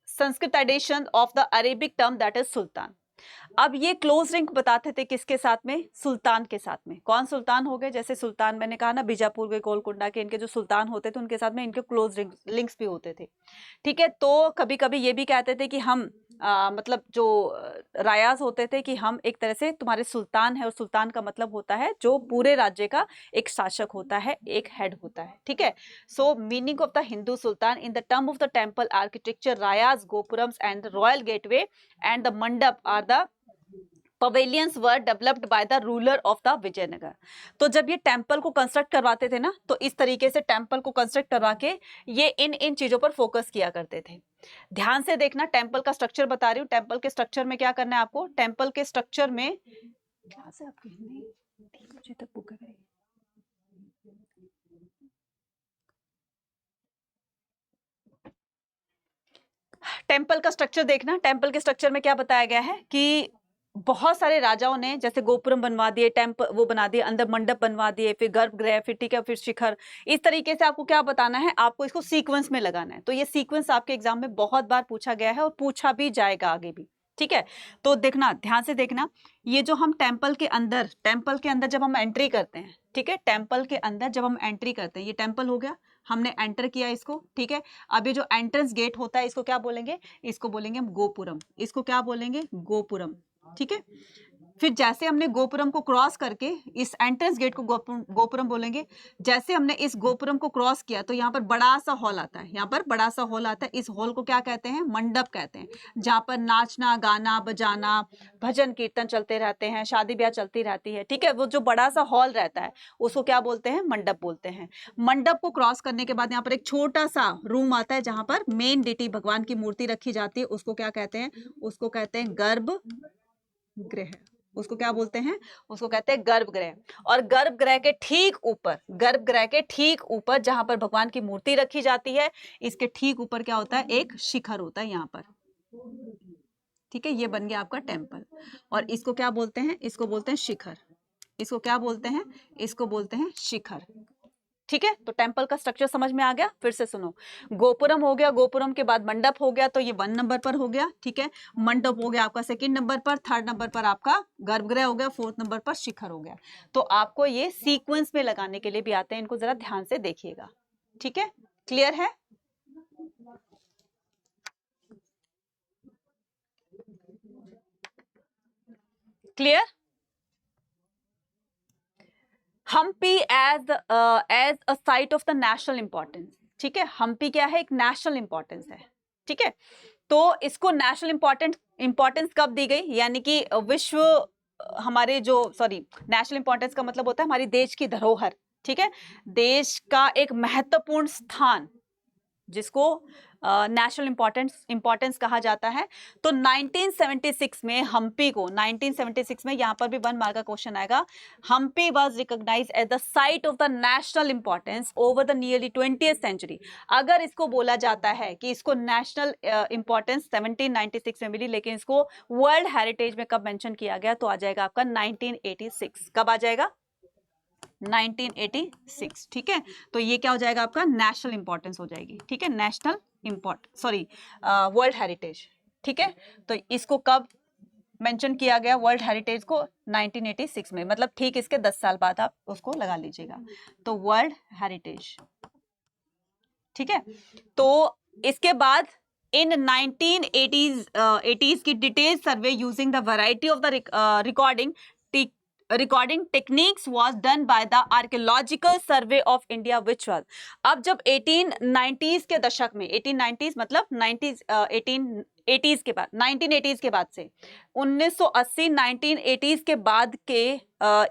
A: Sanskritization of the Arabic term that is sultan. अब ये क्लोज लिंक बताते थे किसके साथ में? सुल्तान के साथ में। कौन सुल्तान हो गए? जैसे सुल्तान मैंने कहा ना, बीजापुर के, गोलकुंडा के, इनके जो सुल्तान होते थे उनके साथ में इनके क्लोज लिंक्स भी होते थे, ठीक है। तो कभी कभी ये भी कहते थे कि हम मतलब जो रायाज होते थे कि हम एक तरह से तुम्हारे सुल्तान है, और सुल्तान का मतलब होता है जो पूरे राज्य का एक शासक होता है, एक हेड होता है, ठीक है। So meaning of the Hindu sultan in the term of the temple architecture, Rayas, gopurams and the royal gateway and the mandapa are the pavilions were developed by the ruler of the Vijayanagar. तो जब ये टेम्पल को कंस्ट्रक्ट करवाते थे ना, तो इस तरीके से टेम्पल को कंस्ट्रक्ट करवा के ये इन चीजों पर फोकस किया करते थे। ध्यान से देखना, टेम्पल का स्ट्रक्चर बता रही हूँ। टेम्पल के स्ट्रक्चर में क्या करना है आपको? टेम्पल के स्ट्रक्चर में क्लास है आपकी हिंदी 3 बजे तक बुक करेंगे। टेम्पल का स्ट्रक्चर देखना। टेम्पल के स्ट्रक्चर में क्या बताया गया है कि बहुत सारे राजाओं ने जैसे गोपुरम बनवा दिए, टेम्पल वो बना दिए, अंदर मंडप बनवा दिए, फिर गर्भगृह, फिर ठीक है, फिर शिखर। इस तरीके से आपको क्या बताना है, आपको इसको सीक्वेंस में लगाना है। तो ये सीक्वेंस आपके एग्जाम में बहुत बार पूछा गया है और पूछा भी जाएगा आगे भी, ठीक है। तो देखना, ध्यान से देखना, ये जो हम टेम्पल के अंदर जब हम एंट्री करते हैं, ठीक है, टेम्पल के अंदर जब हम एंट्री करते हैं, ये टेम्पल हो गया, हमने एंटर किया इसको, ठीक है। अब ये जो एंट्रेंस गेट होता है, इसको क्या बोलेंगे, इसको बोलेंगे हम गोपुरम, इसको क्या बोलेंगे, गोपुरम, ठीक है। फिर जैसे हमने गोपुरम को क्रॉस करके इस एंट्रेंस गेट को गोपुरम बोलेंगे। जैसे हमने इस गोपुरम को क्रॉस किया तो यहाँ पर बड़ा सा हॉल आता है, यहाँ पर बड़ा सा हॉल आता है। इस हॉल को क्या कहते हैं, मंडप कहते हैं, जहाँ पर नाचना, गाना, बजाना, भजन कीर्तन चलते रहते हैं, शादी ब्याह चलती रहती है, ठीक है। वो जो बड़ा सा हॉल रहता है उसको क्या बोलते हैं, मंडप बोलते हैं। मंडप को क्रॉस करने के बाद यहाँ पर एक छोटा सा रूम आता है जहाँ पर मेन डिटी भगवान की मूर्ति रखी जाती है, उसको क्या कहते हैं, उसको कहते हैं गर्भगृह। उसको क्या बोलते हैं, उसको कहते हैं गर्भगृह। और गर्भगृह के ठीक ऊपर जहां पर भगवान की मूर्ति रखी जाती है, इसके ठीक ऊपर क्या होता है, एक शिखर होता है यहाँ पर, ठीक है। ये बन गया आपका टेम्पल। और इसको क्या बोलते हैं, इसको बोलते हैं शिखर। इसको क्या बोलते हैं, इसको बोलते हैं शिखर, ठीक है। तो टेम्पल का स्ट्रक्चर समझ में आ गया। फिर से सुनो, गोपुरम हो गया, गोपुरम के बाद मंडप हो गया, तो ये 1 नंबर पर हो गया, ठीक है। मंडप हो गया आपका 2nd नंबर पर, 3rd नंबर पर आपका गर्भगृह हो गया, 4th नंबर पर शिखर हो गया। तो आपको ये सीक्वेंस में लगाने के लिए भी आते हैं, इनको जरा ध्यान से देखिएगा, ठीक है। क्लियर है, clear. Hampi as a site of the national importance, ठीक है। हम्पी क्या है, एक नेशनल इंपॉर्टेंस है, ठीक है। तो इसको नेशनल इंपॉर्टेंस कब दी गई, यानी कि विश्व हमारे जो नेशनल इंपॉर्टेंस का मतलब होता है हमारी देश की धरोहर, ठीक है, देश का एक महत्वपूर्ण स्थान, जिसको नेशनल इंपॉर्टेंस कहा जाता है। तो 1976 में हम्पी को, 1976 में, यहां पर भी 1 मार्क का क्वेश्चन आएगा, Hampi was recognised as the site of the national importance over the nearly 20th century. अगर इसको बोला जाता है कि इसको नेशनल इंपॉर्टेंस 1796 में मिली, लेकिन इसको वर्ल्ड हेरिटेज में कब मेंशन किया गया, तो आ जाएगा आपका 1986। कब आ जाएगा, 1986, ठीक है। तो ये क्या हो जाएगा आपका, नेशनल इंपॉर्टेंस हो जाएगी, ठीक है, नेशनल वर्ल्ड हेरिटेज, ठीक है। तो इसको कब मेंशन किया गया वर्ल्ड हेरिटेज को, 1986 में, मतलब ठीक इसके 10 साल बाद आप उसको लगा लीजिएगा। तो वर्ल्ड हेरिटेज, ठीक है। तो इसके बाद इन 1980s की detail survey using the variety of the recording techniques was done by the archaeological survey of India which was. अब जब 1890s के दशक में, 1890s मतलब 1980s के बाद, 1980s के बाद से 1980 1980s के बाद के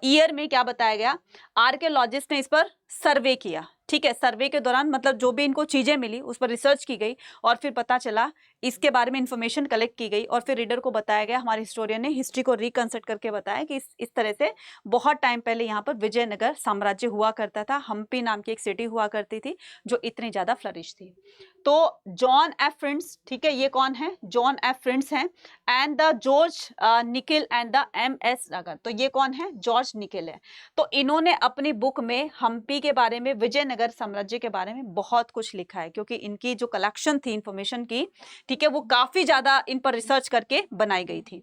A: ईयर में क्या बताया गया, आर्कियोलॉजिस्ट ने इस पर सर्वे किया, ठीक है। सर्वे के दौरान मतलब जो भी इनको चीजें मिली उस पर रिसर्च की गई और फिर पता चला, इसके बारे में इंफॉर्मेशन कलेक्ट की गई और फिर रीडर को बताया गया, हमारे हिस्टोरियन ने हिस्ट्री को रिकंस्ट्रक्ट करके बताया कि इस तरह से बहुत टाइम पहले यहाँ पर विजयनगर साम्राज्य हुआ करता था। हम्पी नाम की एक सिटी हुआ करती थी जो इतनी ज्यादा फ्लरिश थी। तो जॉन एफ फ्रिंट्स, ठीक है, ये कौन है, जॉन एफ फ्रिंट्स हैं, एंड द जॉर्ज निकल एंड द MS डागर। तो ये कौन है, जॉर्ज निकल है। तो इन्होंने अपनी बुक में हम्पी के बारे में, विजयनगर साम्राज्य के बारे में बहुत कुछ लिखा है, क्योंकि इनकी जो कलेक्शन थी इंफॉर्मेशन की, ठीक है, वो काफी ज्यादा इन पर रिसर्च करके बनाई गई थी।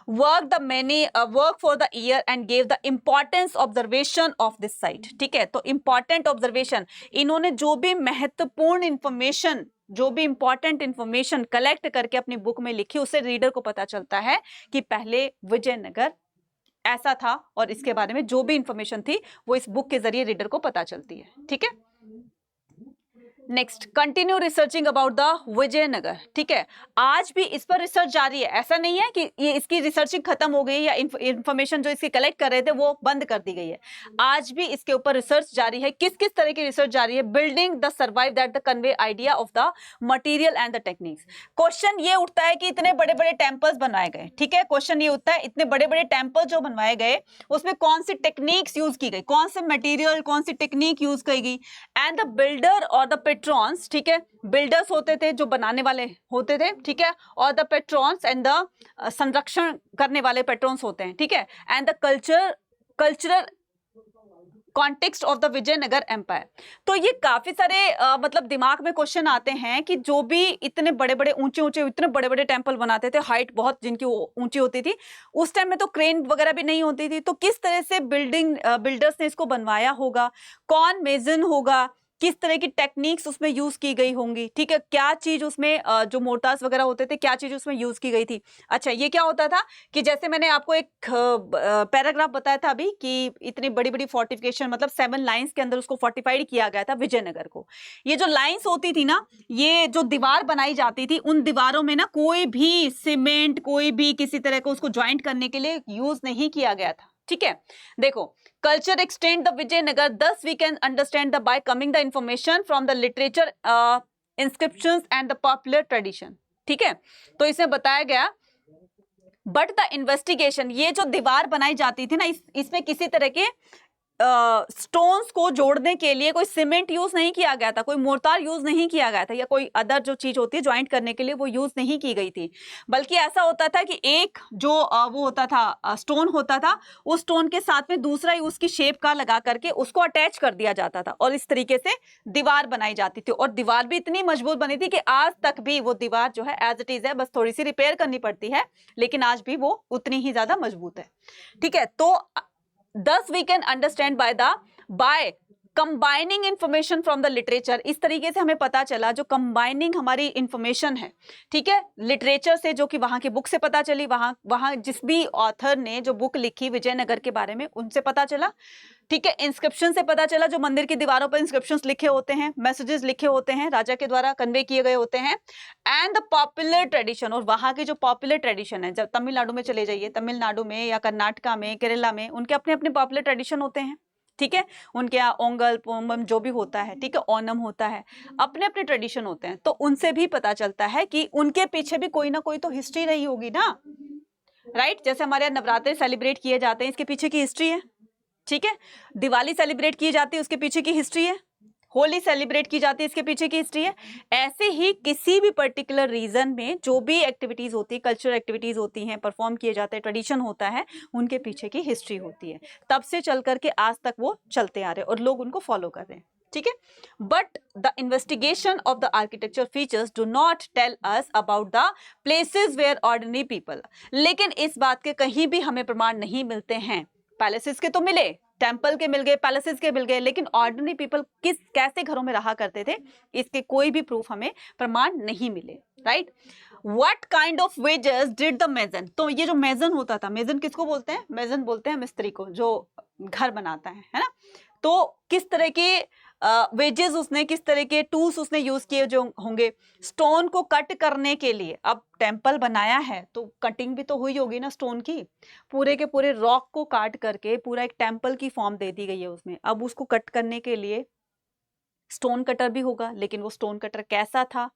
A: Work for the year and gave the importance observation of this site, ठीक है। तो इंपॉर्टेंट ऑब्जर्वेशन, इन्होंने जो भी महत्वपूर्ण इंफॉर्मेशन, जो भी इंपॉर्टेंट इंफॉर्मेशन कलेक्ट करके अपनी बुक में लिखी, उससे रीडर को पता चलता है कि पहले विजयनगर ऐसा था, और इसके बारे में जो भी इंफॉर्मेशन थी वो इस बुक के जरिए रीडर को पता चलती है, ठीक है। Next, continue researching about the Vijayanagar, ठीक है। आज भी इस पर रिसर्च जारी है, ऐसा नहीं है कि ये इसकी रिसर्चिंग खत्म हो गई या इंफॉर्मेशन जो इसकी कलेक्ट कर रहे थे वो बंद कर दी गई है। आज भी इसके ऊपर रिसर्च जारी है। किस किस तरह की रिसर्च जारी है, building the survive that the convey idea of the material and the techniques. Question ये उठता है कि इतने बड़े बड़े टेम्पल्स बनवाए गए, ठीक है, क्वेश्चन ये उठता है इतने बड़े बड़े टेम्पल जो बनवाए गए उसमें कौन सी टेक्निक्स यूज की गई, कौन से मटीरियल, कौन सी टेक्निक यूज की गई, एंड द बिल्डर और द पेट्रॉन्स, ठीक है, बिल्डर्स होते थे जो बनाने वाले होते थे, ठीक है, और द पेट्रॉन्स एंड द संरक्षण करने वाले पेट्रॉन्स होते हैं, ठीक है, and the cultural context of the Vijayanagar empire. तो ये काफी सारे मतलब दिमाग में क्वेश्चन आते हैं कि जो भी इतने बड़े बड़े ऊंचे ऊंचे इतने बड़े बड़े टेम्पल बनाते थे, हाइट बहुत जिनकी ऊंची होती थी, उस टाइम में तो क्रेन वगैरह भी नहीं होती थी, तो किस तरह से बिल्डर्स ने इसको बनवाया होगा, कौन मेजन होगा, किस तरह की टेक्निक्स उसमें यूज की गई होंगी, ठीक है, क्या चीज उसमें जो मोर्टार्स वगैरह होते थे, क्या चीज उसमें यूज की गई थी। अच्छा, ये क्या होता था कि जैसे मैंने आपको एक पैराग्राफ बताया था अभी कि इतनी बड़ी बड़ी फोर्टिफिकेशन, मतलब 7 लाइंस के अंदर उसको फोर्टिफाइड किया गया था विजयनगर को। ये जो लाइंस होती थी ना, ये जो दीवार बनाई जाती थी, उन दीवारों में ना कोई भी सीमेंट, कोई भी किसी तरह को उसको ज्वाइंट करने के लिए यूज नहीं किया गया था, ठीक है। देखो, culture extend the Vijayanagar, thus we can understand the by coming the information from the literature, inscriptions and the popular tradition, ठीक है। तो इसमें बताया गया, बट द इन्वेस्टिगेशन, ये जो दीवार बनाई जाती थी ना, इसमें किसी तरह के स्टोन्स को जोड़ने के लिए कोई सीमेंट यूज नहीं किया गया था, कोई मोर्टार यूज नहीं किया गया था, या कोई अदर जो चीज होती है ज्वाइंट करने के लिए वो यूज नहीं की गई थी। बल्कि ऐसा होता था कि एक जो वो होता था, स्टोन होता था, उस स्टोन के साथ में दूसरा ही उसकी शेप का लगा करके उसको अटैच कर दिया जाता था, और इस तरीके से दीवार बनाई जाती थी। और दीवार भी इतनी मजबूत बनी थी कि आज तक भी वो दीवार जो है एज इट इज है, बस थोड़ी सी रिपेयर करनी पड़ती है, लेकिन आज भी वो उतनी ही ज्यादा मजबूत है, ठीक है। तो thus we can understand by combining information from the literature, इस तरीके से हमें पता चला, जो कंबाइनिंग हमारी इंफॉर्मेशन है, ठीक है, लिटरेचर से, जो कि वहां की बुक से पता चली, वहां जिस भी ऑथर ने जो बुक लिखी विजयनगर के बारे में, उनसे पता चला, ठीक है, इंस्क्रिप्शन से पता चला, जो मंदिर की दीवारों पर इंस्क्रिप्शंस लिखे होते हैं, मैसेजेस लिखे होते हैं, राजा के द्वारा कन्वे किए गए होते हैं, एंड द पॉपुलर ट्रेडिशन, और वहां की जो पॉपुलर ट्रेडिशन है, जब तमिलनाडु में चले जाइए, तमिलनाडु में या कर्नाटका में, केरला में, उनके अपने अपने पॉपुलर ट्रेडिशन होते हैं, ठीक है, उनके यहाँ ओंगल पोंगल जो भी होता है, ठीक है, ओनम होता है, अपने अपने ट्रेडिशन होते हैं। तो उनसे भी पता चलता है कि उनके पीछे भी कोई ना कोई तो हिस्ट्री रही होगी ना, राइट। जैसे हमारे यहाँ नवरात्रे सेलिब्रेट किए जाते हैं, इसके पीछे की हिस्ट्री है, ठीक है, दिवाली सेलिब्रेट की जाती है, उसके पीछे की हिस्ट्री है, होली सेलिब्रेट की जाती है, इसके पीछे की हिस्ट्री है। ऐसे ही किसी भी पर्टिकुलर रीजन में जो भी एक्टिविटीज होती है, कल्चरल एक्टिविटीज होती हैं, परफॉर्म किए जाते हैं, ट्रेडिशन होता है, उनके पीछे की हिस्ट्री होती है, तब से चल करके आज तक वो चलते आ रहे हैं और लोग उनको फॉलो कर रहे हैं, ठीक है। But the investigation of the architecture features do not tell us about the places where ordinary people, लेकिन इस बात के कहीं भी हमें प्रमाण नहीं मिलते हैं। पैलेसेस के तो मिले, टेम्पल के मिल गए, पैलेसेस के मिल गए, लेकिन ऑर्डिनरी पीपल कैसे घरों में रहा करते थे, इसके कोई भी प्रूफ हमें प्रमाण नहीं मिले, right. What kind of wages did the mason, तो ये जो मेजन होता था, मेजन किसको बोलते हैं, मेजन बोलते हैं मिस्त्री को, जो घर बनाता है ना। तो किस तरह के वेजेस उसने, किस तरह के टूल्स उसने यूज किए जो होंगे स्टोन को कट करने के लिए। अब टेम्पल बनाया है तो कटिंग भी तो हुई होगी ना स्टोन की, पूरे के पूरे रॉक को काट करके पूरा एक टेम्पल की फॉर्म दे दी गई है उसमें। अब उसको कट करने के लिए स्टोन कटर भी होगा, लेकिन वो स्टोन कटर कैसा था,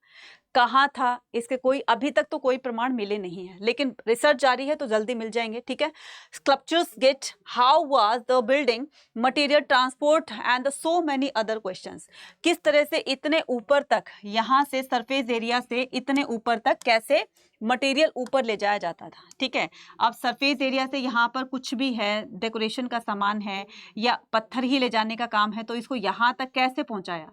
A: कहाँ था, इसके कोई अभी तक तो कोई प्रमाण मिले नहीं है, लेकिन रिसर्च जारी है तो जल्दी मिल जाएंगे, ठीक है। Sculptures gate, how was the building, material transport and so many other questions, किस तरह से इतने ऊपर तक, यहाँ से सरफेस एरिया से इतने ऊपर तक कैसे मटेरियल ऊपर ले जाया जाता था, ठीक है। अब सरफेस एरिया से यहाँ पर कुछ भी है, डेकोरेशन का सामान है या पत्थर ही ले जाने का काम है, तो इसको यहाँ तक कैसे पहुंचाया,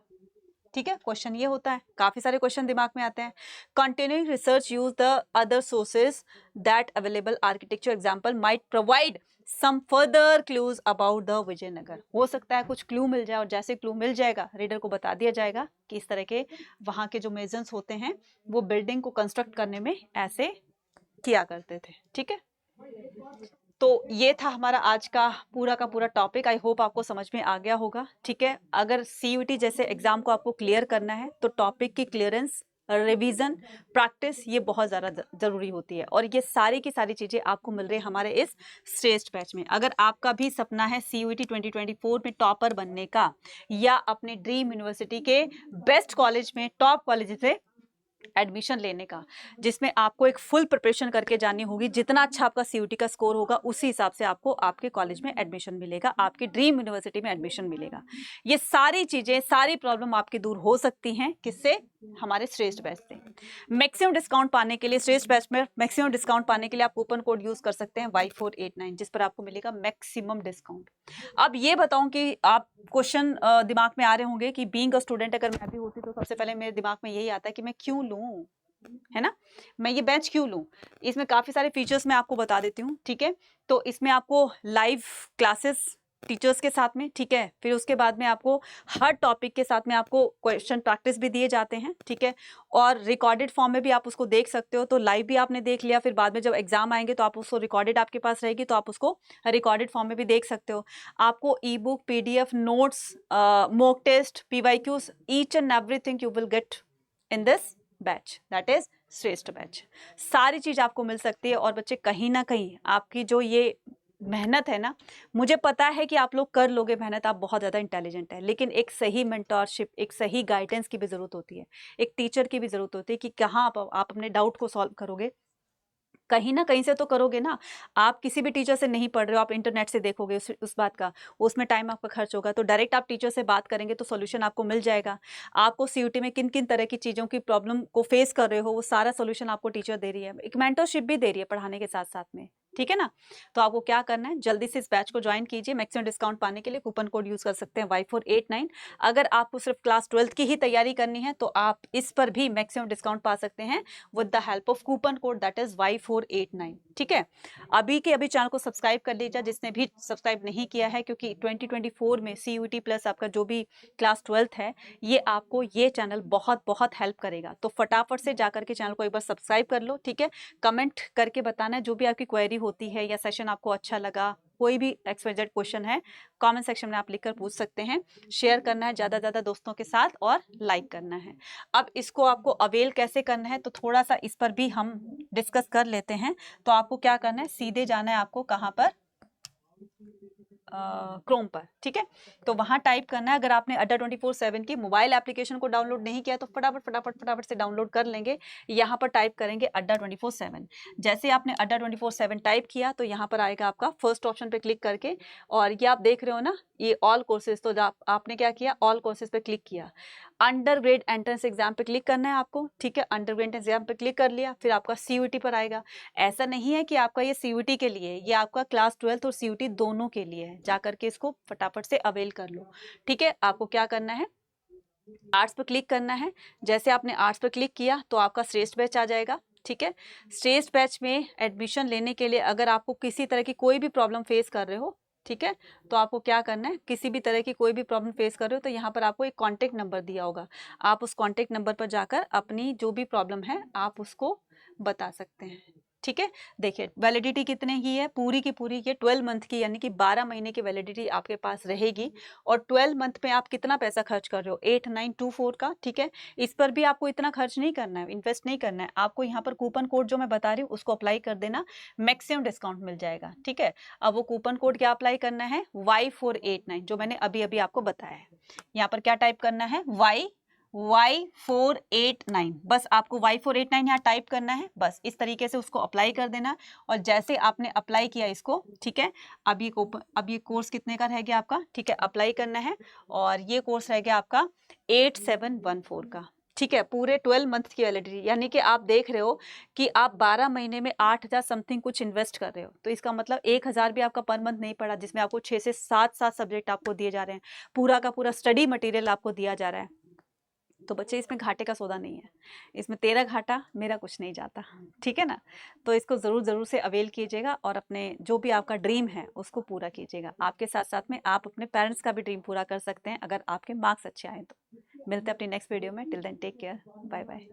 A: ठीक है। क्वेश्चन ये होता है, काफी सारे क्वेश्चन दिमाग में आते हैं। Continuing research use the other sources that available architecture example might provide some further clues about the Vijayanagar. हो सकता है कुछ क्लू मिल जाए, और जैसे क्लू मिल जाएगा रीडर को बता दिया जाएगा कि इस तरह के वहां के जो मेजर्स होते हैं वो बिल्डिंग को कंस्ट्रक्ट करने में ऐसे किया करते थे, ठीक है। तो ये था हमारा आज का पूरा टॉपिक। आई होप आपको समझ में आ गया होगा, ठीक है। अगर CUET जैसे एग्जाम को आपको क्लियर करना है तो टॉपिक की क्लियरेंस, रिवीजन, प्रैक्टिस ये बहुत ज़्यादा जरूरी होती है, और ये सारी की सारी चीज़ें आपको मिल रही है हमारे इस श्रेष्ठ बैच में। अगर आपका भी सपना है CUET 2024 में टॉपर बनने का, या अपने ड्रीम यूनिवर्सिटी के बेस्ट कॉलेज में, टॉप कॉलेज से एडमिशन लेने का, जिसमें आपको एक फुल प्रिपरेशन करके जानी होगी। जितना अच्छा आपका सीयूटी का स्कोर होगा उसी हिसाब से आपको आपके कॉलेज में एडमिशन मिलेगा, आपकी ड्रीम यूनिवर्सिटी में एडमिशन मिलेगा। ये सारी चीजें, सारी प्रॉब्लम आपकी दूर हो सकती हैं किससे? हमारे श्रेष्ठ बैच से। मैक्सिमम डिस्काउंट पाने के लिए, श्रेष्ठ बैच में मैक्सिमम डिस्काउंट पाने के लिए आप कूपन कोड यूज कर सकते हैं Y489, जिस पर आपको मिलेगा मैक्सिमम डिस्काउंट। अब ये बताऊं कि आप क्वेश्चन दिमाग में आ रहे होंगे कि बीइंग अ स्टूडेंट अगर मैं भी होती तो सबसे पहले मेरे दिमाग में यही आता है कि मैं क्यों लूं, है ना, मैं ये बैच क्यों लूं। इसमें काफी सारे फीचर्स मैं आपको बता देती हूँ, ठीक है। तो इसमें आपको लाइव क्लासेस टीचर्स के साथ में, ठीक है, फिर उसके बाद में आपको हर टॉपिक के साथ में आपको क्वेश्चन प्रैक्टिस भी दिए जाते हैं, ठीक है, और रिकॉर्डेड फॉर्म में भी आप उसको देख सकते हो। तो लाइव भी आपने देख लिया, फिर बाद में जब एग्जाम आएंगे तो आप उसको रिकॉर्डेड आपके पास रहेगी तो आप उसको रिकॉर्डेड फॉर्म में भी देख सकते हो। आपको e book, PDF notes, mock test, PYQs, each and everything you will get in this batch, that is Shreshth batch. सारी चीज आपको मिल सकती है। और बच्चे कहीं ना कहीं आपकी जो ये मेहनत है ना, मुझे पता है कि आप लोग कर लोगे मेहनत, आप बहुत ज़्यादा इंटेलिजेंट है, लेकिन एक सही मेंटोरशिप, एक सही गाइडेंस की भी ज़रूरत होती है, एक टीचर की भी ज़रूरत होती है कि कहाँ आप अपने डाउट को सॉल्व करोगे। कहीं ना कहीं से तो करोगे ना। आप किसी भी टीचर से नहीं पढ़ रहे हो, आप इंटरनेट से देखोगे उस बात का, उसमें टाइम आपका खर्च होगा। तो डायरेक्ट आप टीचर से बात करेंगे तो सॉल्यूशन आपको मिल जाएगा। आपको सीयूटी में किन किन तरह की चीज़ों की प्रॉब्लम को फेस कर रहे हो, वो सारा सॉल्यूशन आपको टीचर दे रही है, एक मेंटरशिप भी दे रही है पढ़ाने के साथ साथ में, ठीक है ना। तो आपको क्या करना है, जल्दी से इस बैच को ज्वाइन कीजिए। मैक्सिमम डिस्काउंट पाने के लिए कूपन कोड यूज कर सकते हैं Y489। अगर आपको सिर्फ क्लास 12th की ही तैयारी करनी है तो आप इस पर भी मैक्सिमम डिस्काउंट पा सकते हैं with the help of coupon code, that is Y489, ठीक है। अभी के अभी चैनल को सब्सक्राइब कर लीजिए जिसने भी सब्सक्राइब नहीं किया है, क्योंकि 2024 में CUET प्लस आपका जो भी क्लास 12th है, ये आपको ये चैनल बहुत बहुत हेल्प करेगा। तो फटाफट से जाकर के चैनल को एक बार सब्सक्राइब कर लो, ठीक है। कमेंट करके बताना है जो भी आपकी क्वेरी होती है या सेशन आपको अच्छा लगा, कोई भी XYZ क्वेश्चन है, कमेंट सेक्शन में आप लिखकर पूछ सकते हैं। शेयर करना है ज़्यादा ज़्यादा दोस्तों के साथ और लाइक करना है। अब इसको आपको अवेल कैसे करना है तो थोड़ा सा इस पर भी हम डिस्कस कर लेते हैं। तो आपको क्या करना है, सीधे जाना है आपको कहाँ पर, क्रोम पर, ठीक है। तो वहां टाइप करना है, अगर आपने अड्डा 24/7 की मोबाइल एप्लीकेशन को डाउनलोड नहीं किया तो फटाफट फटाफट फटाफट से डाउनलोड कर लेंगे। यहाँ पर टाइप करेंगे अड्डा 24/7। जैसे आपने अड्डा 24/7 टाइप किया तो यहाँ पर आएगा आपका फर्स्ट ऑप्शन पे क्लिक करके, और ये आप देख रहे हो ना, ये ऑल कोर्सेज। तो आपने क्या किया, ऑल कोर्सेज पे क्लिक किया, अंडर ग्रेड एंट्रेंस एग्जाम पे क्लिक करना है आपको, ठीक है। अंडर ग्रेड एग्जाम पे क्लिक कर लिया, फिर आपका CUET पर आएगा। ऐसा नहीं है कि आपका ये CUET के लिए, ये आपका क्लास 12th और CUET दोनों के लिए है। जाकर के इसको फटाफट से अवेल कर लो, ठीक है। आपको क्या करना है, आर्ट्स पर क्लिक करना है। जैसे आपने आर्ट्स पर क्लिक किया तो आपका श्रेष्ठ बैच आ जाएगा, ठीक है। श्रेष्ठ बैच में एडमिशन लेने के लिए अगर आपको किसी तरह की कोई भी प्रॉब्लम फेस कर रहे हो, ठीक है, तो आपको क्या करना है, किसी भी तरह की कोई भी प्रॉब्लम फेस कर रहे हो तो यहाँ पर आपको एक कॉन्टेक्ट नंबर दिया होगा, आप उस कॉन्टेक्ट नंबर पर जाकर अपनी जो भी प्रॉब्लम है आप उसको बता सकते हैं, ठीक है। देखिए वैलिडिटी कितने की है, पूरी की पूरी ये 12 मंथ की, यानी कि 12 महीने की वैलिडिटी आपके पास रहेगी। और 12 मंथ में आप कितना पैसा खर्च कर रहे हो, 8924 का, ठीक है। इस पर भी आपको इतना खर्च नहीं करना है, इन्वेस्ट नहीं करना है आपको। यहाँ पर कूपन कोड जो मैं बता रही हूँ उसको अप्लाई कर देना, मैक्सिमम डिस्काउंट मिल जाएगा, ठीक है। अब वो कूपन कोड क्या अप्लाई करना है, Y489, जो मैंने अभी अभी आपको बताया है। यहाँ पर क्या टाइप करना है, Y489, बस आपको Y489 यहाँ टाइप करना है, बस इस तरीके से उसको अप्लाई कर देना। और जैसे आपने अप्लाई किया इसको, ठीक है, अब ये कोर्स कितने का रह गया आपका, ठीक है, अप्लाई करना है। और ये कोर्स रह गया आपका 8714 का, ठीक है, पूरे 12 मंथ की वैलिडिटी। यानी कि आप देख रहे हो कि आप 12 महीने में 8000 समथिंग कुछ इन्वेस्ट कर रहे हो, तो इसका मतलब 1000 भी आपका पर मंथ नहीं पड़ा, जिसमें आपको 6 से 7 सब्जेक्ट आपको दिए जा रहे हैं, पूरा का पूरा स्टडी मटेरियल आपको दिया जा रहा है। तो बच्चे इसमें घाटे का सौदा नहीं है, इसमें तेरा घाटा मेरा कुछ नहीं जाता, ठीक है ना। तो इसको ज़रूर से अवेल कीजिएगा और अपने जो भी आपका ड्रीम है उसको पूरा कीजिएगा। आपके साथ साथ में आप अपने पेरेंट्स का भी ड्रीम पूरा कर सकते हैं अगर आपके मार्क्स अच्छे आए तो। मिलते हैं अपनी नेक्स्ट वीडियो में, till then take care, bye bye.